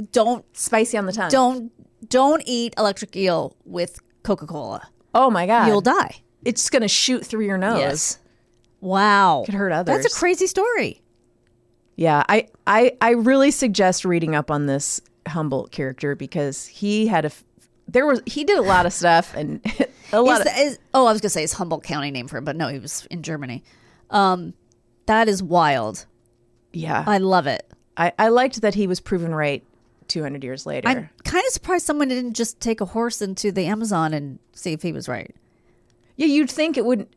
Spicy on the tongue. Don't eat electric eel with Coca-Cola. Oh my God. You'll die. It's going to shoot through your nose. Yes. Wow. Could hurt others. That's a crazy story. Yeah, I really suggest reading up on this Humboldt character because he did a lot of stuff and I was gonna say his Humboldt County name for him, but no, he was in Germany. That is wild. Yeah, I love it. I liked that he was proven right 200 years later. I'm kind of surprised someone didn't just take a horse into the Amazon and see if he was right. Yeah, you'd think it would.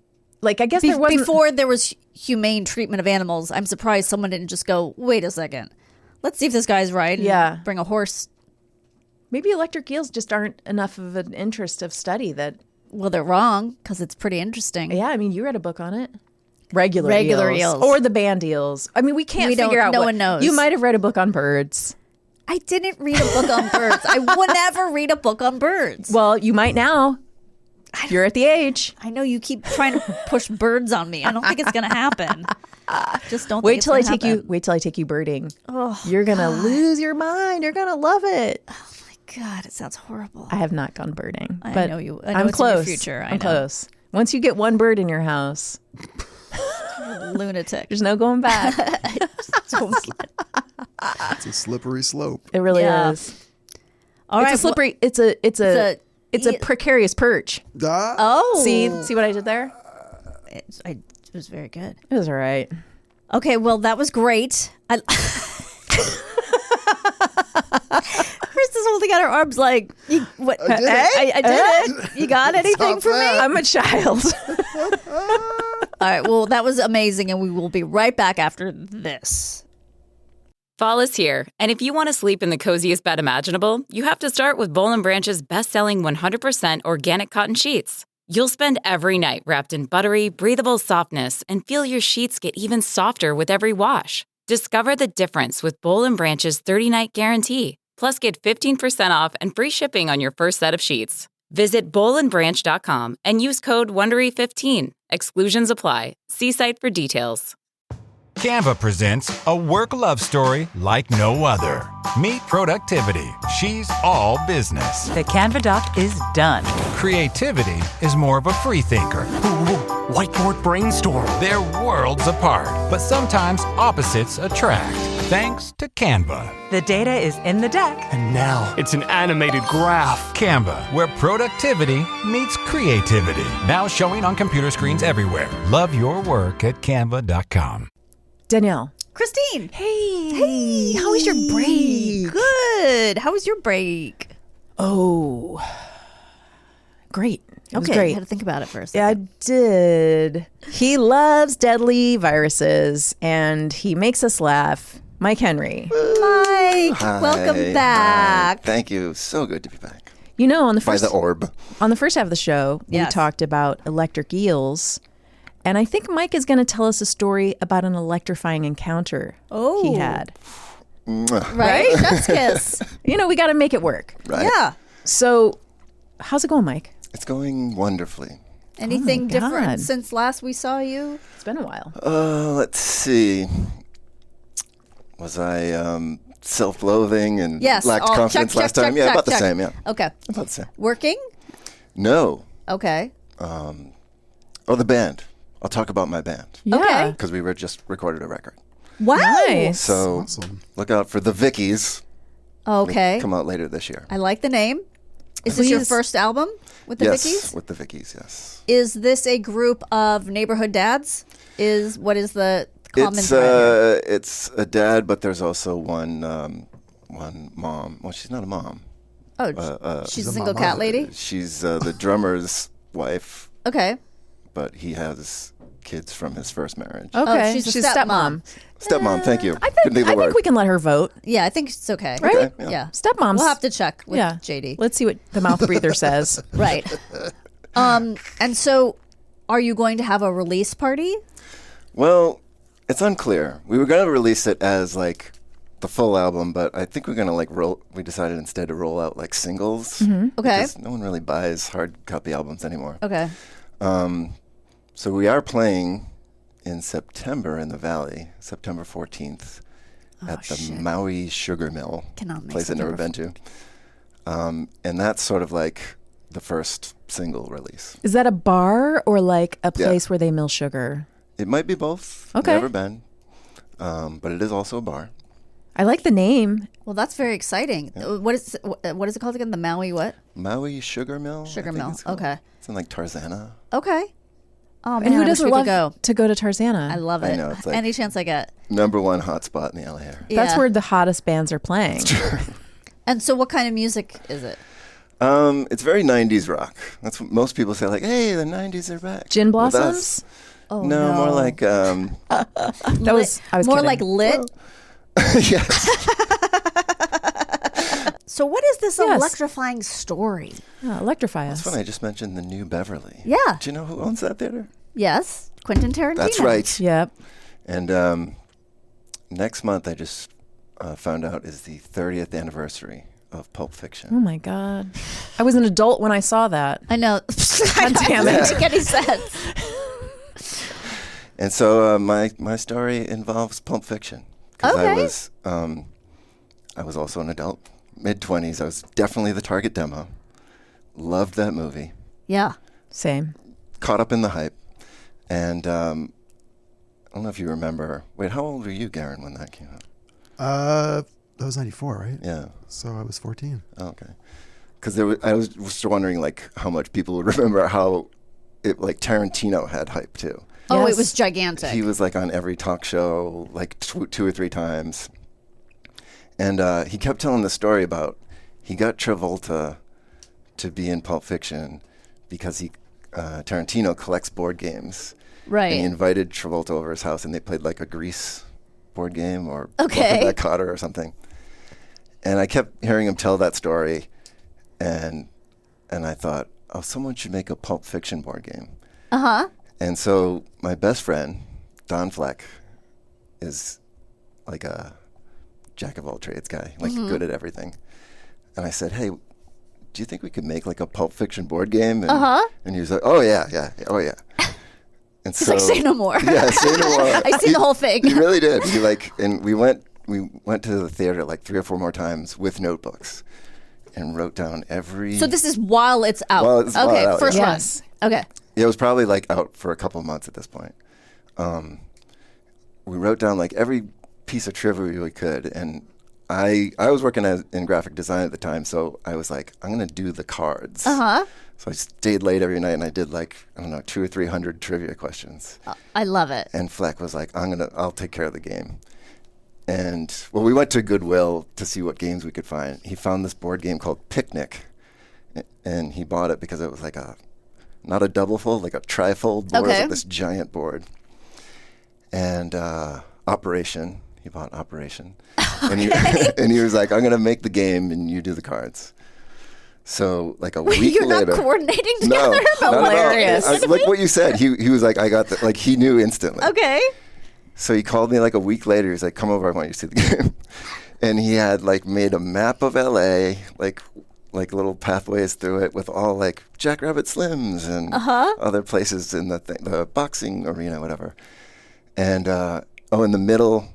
Like, I guess there wasn't... Before there was humane treatment of animals, I'm surprised someone didn't just go, wait a second. Let's see if this guy's right. And bring a horse. Maybe electric eels just aren't enough of an interest of study that... Well, they're wrong because it's pretty interesting. Yeah, I mean, you read a book on it. Regular eels. Or the band eels. I mean, we can't figure out no one knows. You might have read a book on birds. I didn't read a book on birds. I would never read a book on birds. Well, you might now. You're at the age. I know you keep trying to push birds on me. I don't think it's going to happen. Just don't. Wait till I take you. Wait till I take you birding. Oh, you're gonna lose your mind. You're gonna love it. Oh my God, it sounds horrible. I have not gone birding, I but know you. I know I'm it's close. In your future. I'm close. Once you get one bird in your house, lunatic. There's no going back. It's a slippery slope. It really is. All right, it's a slippery. It's a precarious perch. See what I did there? It was very good. It was all right. Okay, well, that was great. Krista's holding out her arms like, what? I did it. You got anything for me? I'm a child. All right, well, that was amazing, and we will be right back after this. Fall is here, and if you want to sleep in the coziest bed imaginable, you have to start with Boll & Branch's best-selling 100% organic cotton sheets. You'll spend every night wrapped in buttery, breathable softness and feel your sheets get even softer with every wash. Discover the difference with Boll & Branch's 30-night guarantee. Plus, get 15% off and free shipping on your first set of sheets. Visit bollandbranch.com and use code WONDERY15. Exclusions apply. See site for details. Canva presents a work love story like no other. Meet Productivity. She's all business. The Canva doc is done. Creativity is more of a free thinker. Whiteboard brainstorm. They're worlds apart, but sometimes opposites attract. Thanks to Canva. The data is in the deck. And now it's an animated graph. Canva, where productivity meets creativity. Now showing on computer screens everywhere. Love your work at canva.com. Danielle. Christine. Hey. How was your break? Good. How was your break? Oh, great. It was okay, great. I had to think about it first. Yeah, I did. He loves deadly viruses, and he makes us laugh. Mike Henry. Mike, welcome back. Hi. Thank you. So good to be back. You know, on the By first the orb. On the first half of the show, we talked about electric eels. And I think Mike is going to tell us a story about an electrifying encounter he had. Right? Chef's kiss. You know, we got to make it work. Right. Yeah. So, how's it going, Mike? It's going wonderfully. Anything different since last we saw you? It's been a while. Let's see. Was I self-loathing and lacked confidence last time? Yeah, about the same, yeah. Okay. About the same. Working? No. Okay. The band. I'll talk about my band. Yeah. Okay. Because we just recorded a record. Wow. Nice. So look out for the Vickies. Okay. Come out later this year. I like the name. Is this your first album with the Yes, Vickies? with the Vickies, yes. Is this a group of neighborhood dads? What is the common thread here? It's a dad, but there's also one mom. Well, she's not a mom. Oh, she's a single cat lady? She's the drummer's wife. Okay. But he has kids from his first marriage. Okay, she's a stepmom. Stepmom, thank you. I think we can let her vote. Yeah, I think it's okay. Right? Okay, Yeah. Stepmoms. We'll have to check with JD. Let's see what the mouth breather says. Right. And so are you going to have a release party? Well, it's unclear. We were going to release it as like the full album, but I think we're going to we decided instead to roll out like singles. Mm-hmm. Okay. Because no one really buys hard copy albums anymore. Okay. So we are playing in September in the Valley, September 14th at the Maui Sugar Mill. Cannot make place I've never been to. And that's sort of like the first single release. Is that a bar or like a place where they mill sugar? It might be both. Okay. Never been. But it is also a bar. I like the name. Well, that's very exciting. Yeah. What is it called again? The Maui what? Maui Sugar Mill. Sugar Mill. Okay. It's in like Tarzana. Okay. Oh man, and who doesn't love to go to Tarzana? I love it. I know, it's like any chance I get. #1 hotspot in the LA area. That's where the hottest bands are playing. And so, what kind of music is it? It's very 90s rock. That's what most people say. Like, hey, the 90s are back. Gin Blossoms? Oh no, more like I was more kidding. like lit. yes. So what is this electrifying story? Electrify us. That's when I just mentioned the New Beverly. Yeah. Do you know who owns that theater? Yes, Quentin Tarantino. That's right. Yep. And next month, I just found out is the 30th anniversary of Pulp Fiction. Oh my God. I was an adult when I saw that. I know. God damn it. Doesn't make any sense. And so my story involves Pulp Fiction. Because I was also an adult, mid-20s. I was definitely the target demo. Loved that movie. Yeah. Same. Caught up in the hype. And I don't know if you remember. Wait, how old were you, Garen, when that came out? That was 94, right? Yeah. So I was 14. Oh, okay. Because I was just wondering, like, how much people would remember how Tarantino had hype, too. Oh, it was gigantic. He was like on every talk show, like 2 or 3 times. And he kept telling the story about he got Travolta to be in Pulp Fiction because Tarantino collects board games. Right. And he invited Travolta over his house and they played like a Grease board game or Black Cotter or something. And I kept hearing him tell that story. And I thought, oh, someone should make a Pulp Fiction board game. Uh-huh. And so my best friend, Don Fleck, is like a jack of all trades guy, like good at everything. And I said, hey, do you think we could make like a Pulp Fiction board game? And he was like, oh yeah. And He's like, say no more. Yeah, say no more. I see the whole thing. He really did. And we went to the theater like 3 or 4 more times with notebooks and wrote down every. So this is while it's out. Out, first yeah. run. Okay. Yeah, it was probably like out for a couple of months at this point. We wrote down like every piece of trivia we could, and I was working in graphic design at the time, so I was like, I'm gonna do the cards. Uh-huh. So I stayed late every night, and I did like 200 or 300 trivia questions. I love it. And Fleck was like, I'll take care of the game. And well, we went to Goodwill to see what games we could find. He found this board game called Picnic, and he bought it because it was like not a double fold, like a trifold board. It was like this giant board. And Operation, he bought Operation. And he was like, I'm going to make the game and you do the cards. So like a week later. You're not coordinating together? No, hilarious. Like what you said, he was like, I got that. Like he knew instantly. Okay. So he called me like a week later. He's like, come over, I want you to see the game. And he had like made a map of LA, like little pathways through it with all like Jackrabbit Slims and other places in the boxing arena, whatever. And in the middle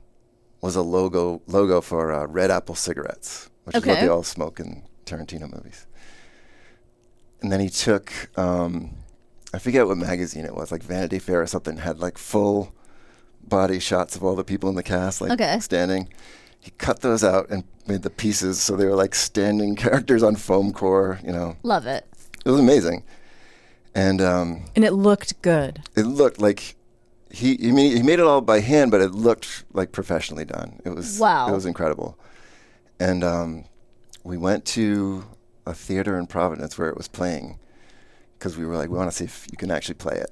was a logo for Red Apple cigarettes, which is what they all smoke in Tarantino movies. And then he took, I forget what magazine it was, like Vanity Fair or something, had like full body shots of all the people in the cast, like standing. He cut those out and made the pieces so they were like standing characters on foam core, Love it. It was amazing. And it looked good. It looked like he made it all by hand, but it looked like professionally done. It was It was incredible. And we went to a theater in Providence where it was playing because we were like, we want to see if you can actually play it.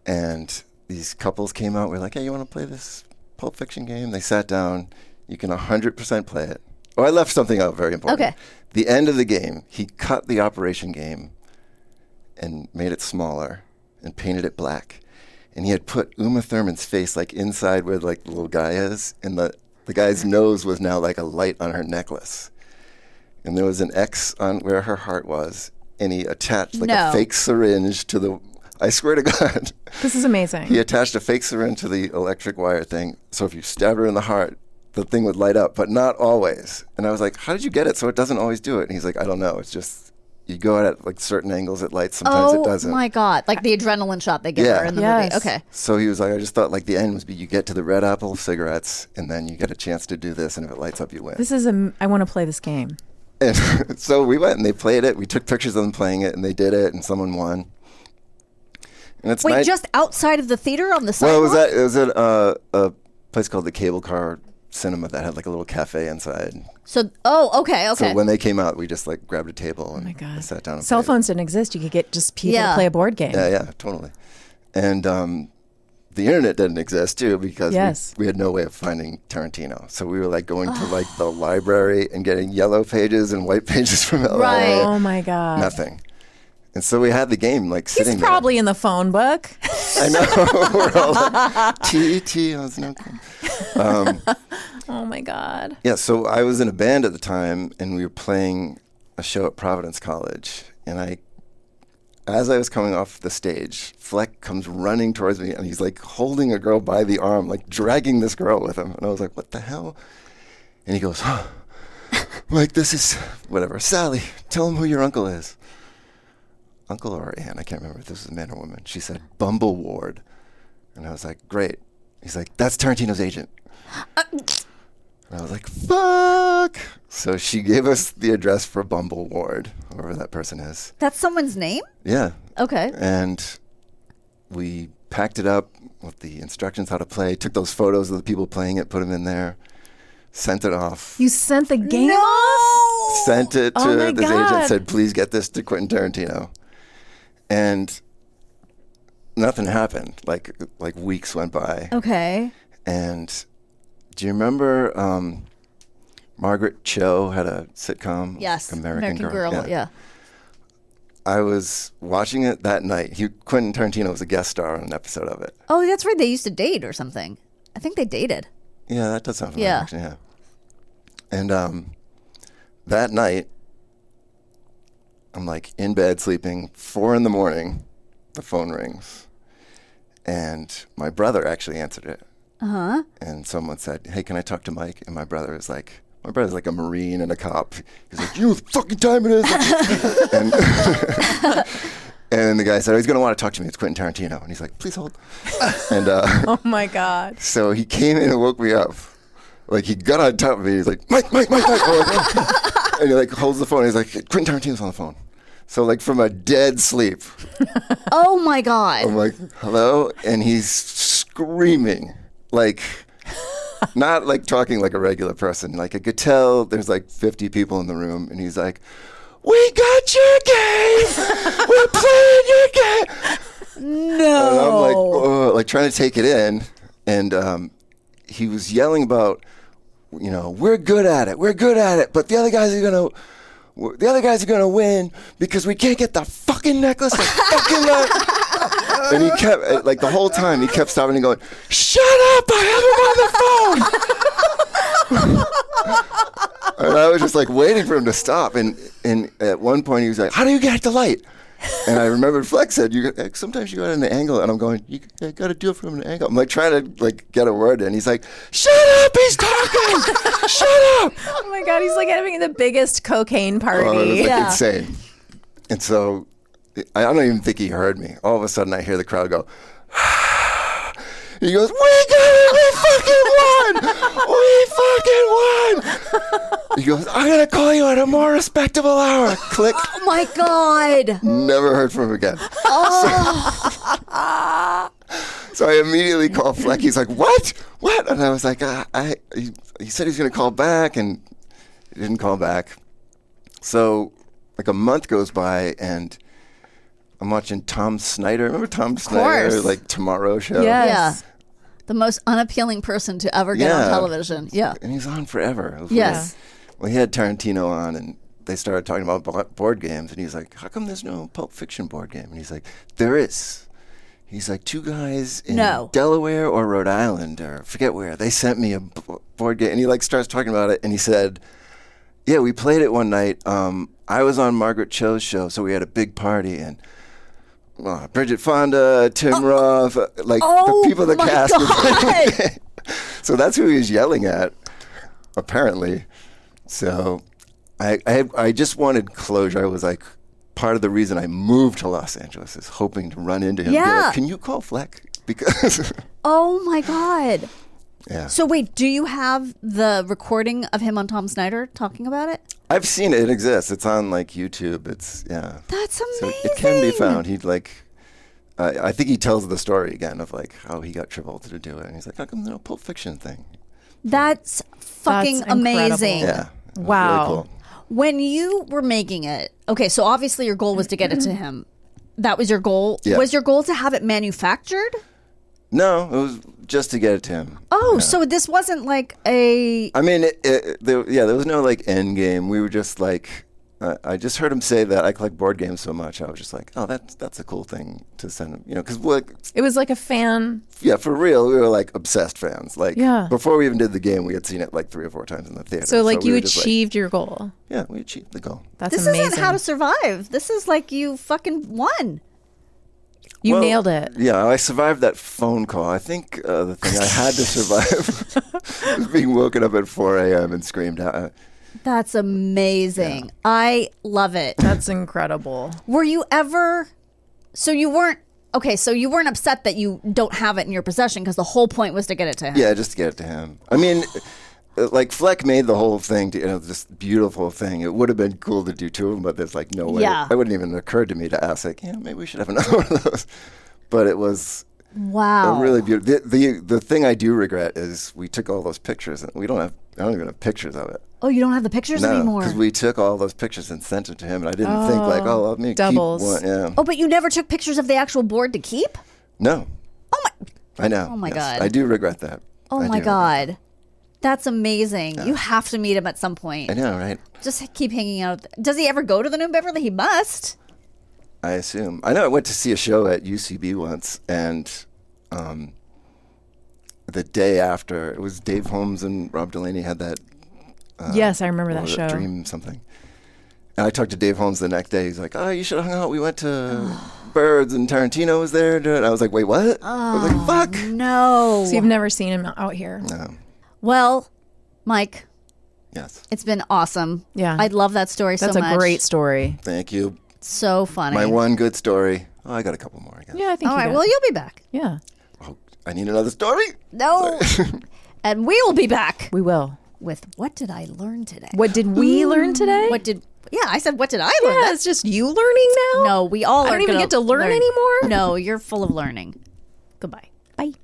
And these couples came out. We're like, hey, you want to play this Pulp Fiction game? They sat down. You can 100% play it. Oh, I left something out very important. Okay. The end of the game, he cut the operation game and made it smaller and painted it black. And he had put Uma Thurman's face like inside where like the little guy is, and the guy's nose was now like a light on her necklace. And there was an X on where her heart was, and he attached like a fake syringe to the... I swear to God. This is amazing. He attached a fake syringe to the electric wire thing, so if you stabbed her in the heart, the thing would light up, but not always. And I was like, how did you get it so it doesn't always do it? And he's like, I don't know. It's just, you go at like certain angles, it lights, sometimes it doesn't. Oh my God. Like the adrenaline shot they give her in the movie. Okay. So he was like, I just thought like the end was you get to the Red Apple cigarettes, and then you get a chance to do this, and if it lights up, you win. I want to play this game. And so we went and they played it. We took pictures of them playing it, and they did it, and someone won. And it's Wait, just outside of the theater on the sidewalk? Well, it was at a place called the Cable Car Cinema that had like a little cafe inside. So, okay. So when they came out, we just like grabbed a table and sat down and Cell played. phones didn't exist. You could get just people to play a board game. Yeah, totally. And the internet didn't exist too because we had no way of finding Tarantino. So we were like going to like the library and getting yellow pages and white pages from LA. Right. Oh my God. Nothing. And so we had the game like sitting there. He's probably in the phone book. I know. We're all like, T. I was no Oh my God. Yeah, so I was in a band at the time, and we were playing a show at Providence College. And as I was coming off the stage, Fleck comes running towards me, and he's like holding a girl by the arm, like dragging this girl with him. And I was like, what the hell? And he goes, like, this is, whatever, Sally, tell him who your uncle is. Uncle or aunt, I can't remember if this was a man or woman. She said, Bumble Ward. And I was like, great. He's like, that's Tarantino's agent. And I was like, fuck. So she gave us the address for Bumble Ward, whoever that person is. That's someone's name? Yeah. Okay. And we packed it up with the instructions how to play, took those photos of the people playing it, put them in there, sent it off. You sent the game off? Sent it to this agent, said, please get this to Quentin Tarantino. And nothing happened. Like weeks went by. Okay. And do you remember Margaret Cho had a sitcom? Yes. American Girl. Yeah. I was watching it that night. Quentin Tarantino was a guest star on an episode of it. Oh, that's right. They used to date or something. I think they dated. Yeah, that does sound familiar. Actually, yeah. And that night, I'm like in bed sleeping, 4 a.m, the phone rings. And my brother actually answered it. Uh-huh. And someone said, hey, can I talk to Mike? And my brother's like a Marine and a cop. He's like, you know what the fucking time it is? And the guy said, oh, he's going to want to talk to me. It's Quentin Tarantino. And he's like, please hold. And oh my God. So he came in and woke me up. Like he got on top of me. He's like, Mike. And he like holds the phone. And he's like, Quentin Tarantino's on the phone. So like from a dead sleep. Oh my God. I'm like, hello? And he's screaming. Like, not like talking like a regular person. Like I could tell there's like 50 people in the room. And he's like, we got your game. We're playing your game. No. And I'm like, oh, like trying to take it in. And he was yelling about, you know, we're good at it. But the other guys are gonna win because we can't get the fucking necklace. And he kept, like the whole time, he kept stopping and going, shut up, I have him on the phone. And I was just like waiting for him to stop. And at one point he was like, how do you get the light? And I remembered Flex said, sometimes you go at an angle. And I'm going, you got to do it from an angle. I'm like trying to like get a word in. He's like, shut up, he's talking. Shut up. Oh my God, he's like having the biggest cocaine party. Oh, it was like insane. And so I don't even think he heard me. All of a sudden I hear the crowd go, he goes, we got it, we fucking won. He goes, I'm going to call you at a more respectable hour. Click. Oh my God. Never heard from him again. Oh. So I immediately called Fleck. He's like, what? And I was like, he said he's going to call back, and he didn't call back. So like a month goes by, and I'm watching Tom Snyder. Remember Tom Snyder, course. like Tomorrow Show? Yes. Yeah. The most unappealing person to ever get on television. Yeah. And he's on forever. It was Yes. weird. Well, he had Tarantino on, and they started talking about board games, and he's like, how come there's no Pulp Fiction board game? And he's like, there is. He's like, 2 guys in Delaware or Rhode Island, or forget where, they sent me a board game. And he like starts talking about it, and he said, yeah, we played it one night. I was on Margaret Cho's show, so we had a big party, and Bridget Fonda, Tim Roth, the people in the cast. So that's who he was yelling at, apparently. So I just wanted closure. I was like, part of the reason I moved to Los Angeles is hoping to run into him and be like, can you call Fleck? Because oh my God. Yeah. So wait, do you have the recording of him on Tom Snyder talking about it? I've seen it. It exists. It's on like YouTube. It's That's amazing. So it can be found. He'd like, I think he tells the story again of like how he got Travolta to do it, and he's like, how come no Pulp Fiction thing? That's fucking amazing. Yeah. Wow. Really cool. When you were making it, okay, so obviously your goal was to get it to him. That was your goal. Yeah. Was your goal to have it manufactured? No, it was just to get it to him. Oh, so this wasn't like a... I mean, there was no like end game. We were just like, I just heard him say that I collect board games so much. I was just like, oh, that's a cool thing to send him. You know, because it was like a fan. Yeah, for real, we were like obsessed fans. Like, Yeah. before we even did the game, we had seen it like 3 or 4 times in the theater. So like we you were just achieved your goal. Yeah, we achieved the goal. That's This amazing. isn't How to Survive. This is like you fucking won. You nailed it. Yeah, I survived that phone call. I think the thing I had to survive was being woken up at 4 a.m. and screamed out. That's amazing. Yeah. I love it. That's incredible. Were you ever... So you weren't upset that you don't have it in your possession because the whole point was to get it to him. Yeah, just to get it to him. I mean... Like Fleck made the whole thing, this beautiful thing. It would have been cool to do 2 of them, but there's like no way. Yeah. It wouldn't even occurred to me to ask, like, maybe we should have another one of those. But it was a really beautiful. The thing I do regret is we took all those pictures, and I don't even have pictures of it. Oh, you don't have the pictures anymore? because we took all those pictures and sent them to him, and I didn't think like, let me doubles. keep one. Yeah. Oh, but you never took pictures of the actual board to keep? No. Oh my. I know. Oh my yes. God. I do regret that. Oh my God. That's amazing. Yeah. You have to meet him at some point. I know, right? Just keep hanging out. Does he ever go to the New Beverly? He must. I assume. I know I went to see a show at UCB once, and the day after, it was Dave Holmes and Rob Delaney had that. Yes, I remember that show. Dream something. And I talked to Dave Holmes the next day. He's like, oh, you should have hung out. We went to Birds, and Tarantino was there. And I was like, wait, what? I was like, fuck. No. So you've never seen him out here? No. Well, Mike. Yes. It's been awesome. Yeah. I love that story so much. That's a great story. Thank you. So funny. My one good story. Oh, I got a couple more, I guess. Yeah, I think all right, well, you'll be back. Yeah. Oh, I need another story? No. And we will be back. We will. With What Did I Learn Today? What did we learn today? Yeah, I said, what did I learn? Yeah, it's just you learning now? No, we all I don't even get to learn anymore? No, you're full of learning. Goodbye. Bye.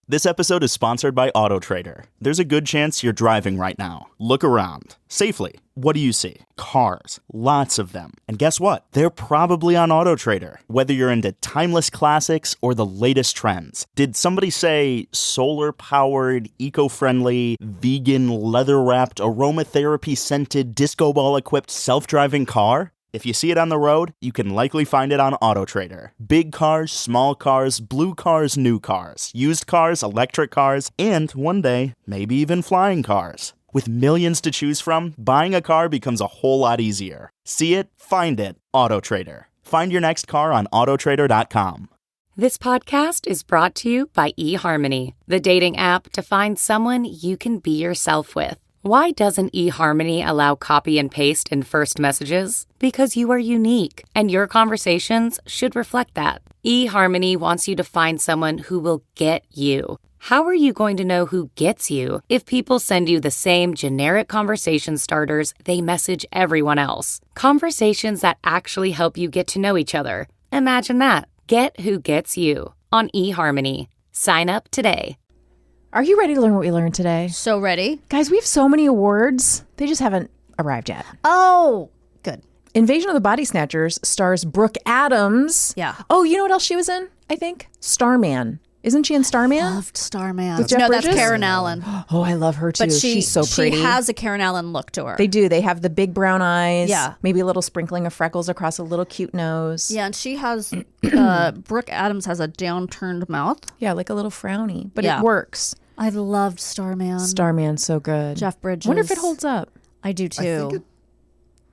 This episode is sponsored by AutoTrader. There's a good chance you're driving right now. Look around. Safely. What do you see? Cars. Lots of them. And guess what? They're probably on AutoTrader. Whether you're into timeless classics or the latest trends. Did somebody say solar-powered, eco-friendly, vegan, leather-wrapped, aromatherapy-scented, disco ball-equipped, self-driving car? If you see it on the road, you can likely find it on AutoTrader. Big cars, small cars, blue cars, new cars, used cars, electric cars, and one day, maybe even flying cars. With millions to choose from, buying a car becomes a whole lot easier. See it, find it, AutoTrader. Find your next car on autotrader.com. This podcast is brought to you by eHarmony, the dating app to find someone you can be yourself with. Why doesn't eHarmony allow copy and paste in first messages? Because you are unique, and your conversations should reflect that. eHarmony wants you to find someone who will get you. How are you going to know who gets you if people send you the same generic conversation starters they message everyone else? Conversations that actually help you get to know each other. Imagine that. Get who gets you on eHarmony. Sign up today. Are you ready to learn what we learned today? So ready. Guys, we have so many awards. They just haven't arrived yet. Oh, good. Invasion of the Body Snatchers stars Brooke Adams. Yeah. Oh, you know what else she was in? I think Starman. Isn't she in Starman? Loved Starman. With Jeff No, that's Bridges? Karen Allen. Oh, I love her too. But She's so pretty. She has a Karen Allen look to her. They do. They have the big brown eyes. Yeah. Maybe a little sprinkling of freckles across a little cute nose. Yeah, and she has, Brooke Adams has a downturned mouth. Yeah, like a little frowny, but Yeah. it works. I loved Starman. Starman's so good. Jeff Bridges. Wonder if it holds up. I do too. I think it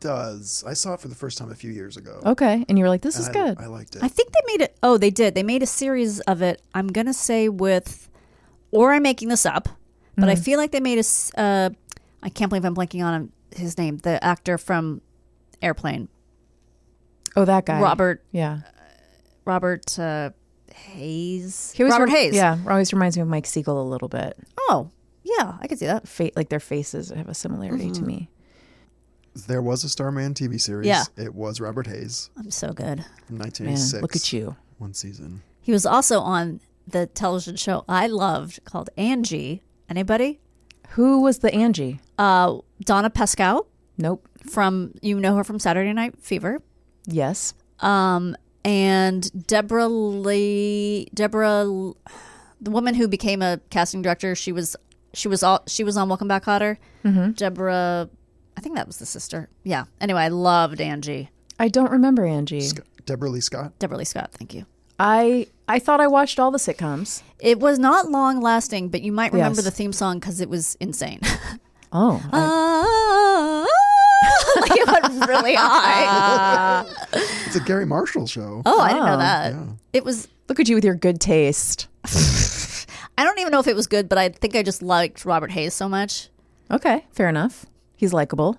does. I saw it for the first time a few years ago. Okay, and you were like, "This is And good." I liked it. I think they made it. Oh, they did. They made a series of it. I'm gonna say with, or I'm making this up, but I feel like they made a. I can't believe I'm blanking on his name. The actor from Airplane. Oh, that guy, Robert. Yeah, Robert Hayes. he always Robert Hayes. Yeah, always reminds me of Mike Siegel a little bit. Oh, yeah, I could see that. Like their faces have a similarity to me. There was a Starman TV series. Yeah. It was Robert Hayes I'm so good. from Man, 1986. look at you. One season. He was also on the television show I loved called Angie. Anybody? Who was the Angie? Donna Pascal Nope. from, you know her from Saturday Night Fever. Yes. And Deborah, the woman who became a casting director, she was on Welcome Back, Kotter. Mm-hmm. Deborah, I think that was the sister. Yeah. Anyway, I loved Angie. I don't remember Angie. Deborah Lee Scott. Deborah Lee Scott. Thank you. I thought I watched all the sitcoms. It was not long lasting, but you might remember Yes. the theme song because it was insane. Oh. Like it went really high. It's a Gary Marshall show. Oh, I didn't know that. Yeah. It was. Look at you with your good taste. I don't even know if it was good, but I think I just liked Robert Hayes so much. Okay, fair enough. He's likable.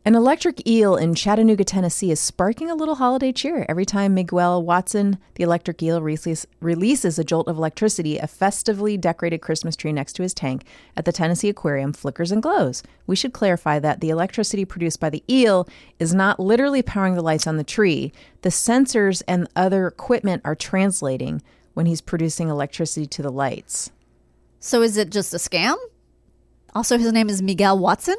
An electric eel in Chattanooga, Tennessee is sparking a little holiday cheer. Every time Miguel Watson, the electric eel, releases a jolt of electricity, a festively decorated Christmas tree next to his tank at the Tennessee Aquarium flickers and glows. We should clarify that the electricity produced by the eel is not literally powering the lights on the tree. The sensors and other equipment are translating when he's producing electricity to the lights. So is it just a scam? Also, his name is Miguel Watson?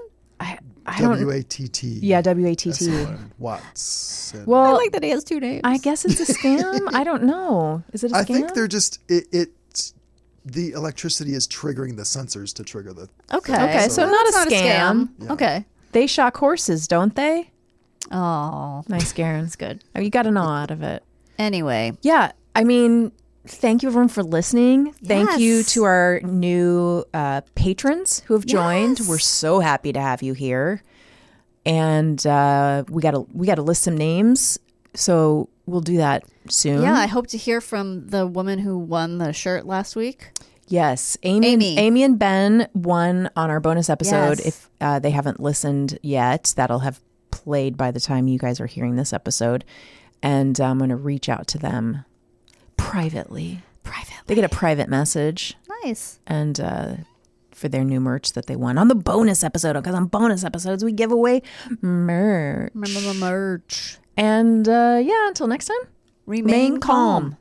I don't. W-A-T-T. Yeah, W-A-T-T. S-O-N. Watson. Well, I like that he has two names. I guess it's a scam. I don't know. Is it a scam? I think they're just the electricity is triggering the sensors to trigger the. Okay, so not a That's scam. Yeah. Okay. They shock horses, don't they? Oh, Nice, Garen. that's good. Oh, you got an awe out of it. Anyway, Yeah, I mean, thank you everyone for listening. Thank you Yes. to our new patrons who have joined. Yes. We're so happy to have you here, and we gotta list some names. So we'll do that soon. yeah, I hope to hear from the woman who won the shirt last week. Yes, Amy and Ben won on our bonus episode. Yes. If they haven't listened yet, that'll have played by the time you guys are hearing this episode. And I'm going to reach out to them privately. They get a private message Nice. and for their new merch that they won on the bonus episode. Because on bonus episodes, we give away merch. Remember the merch. And yeah, until next time, Remain calm.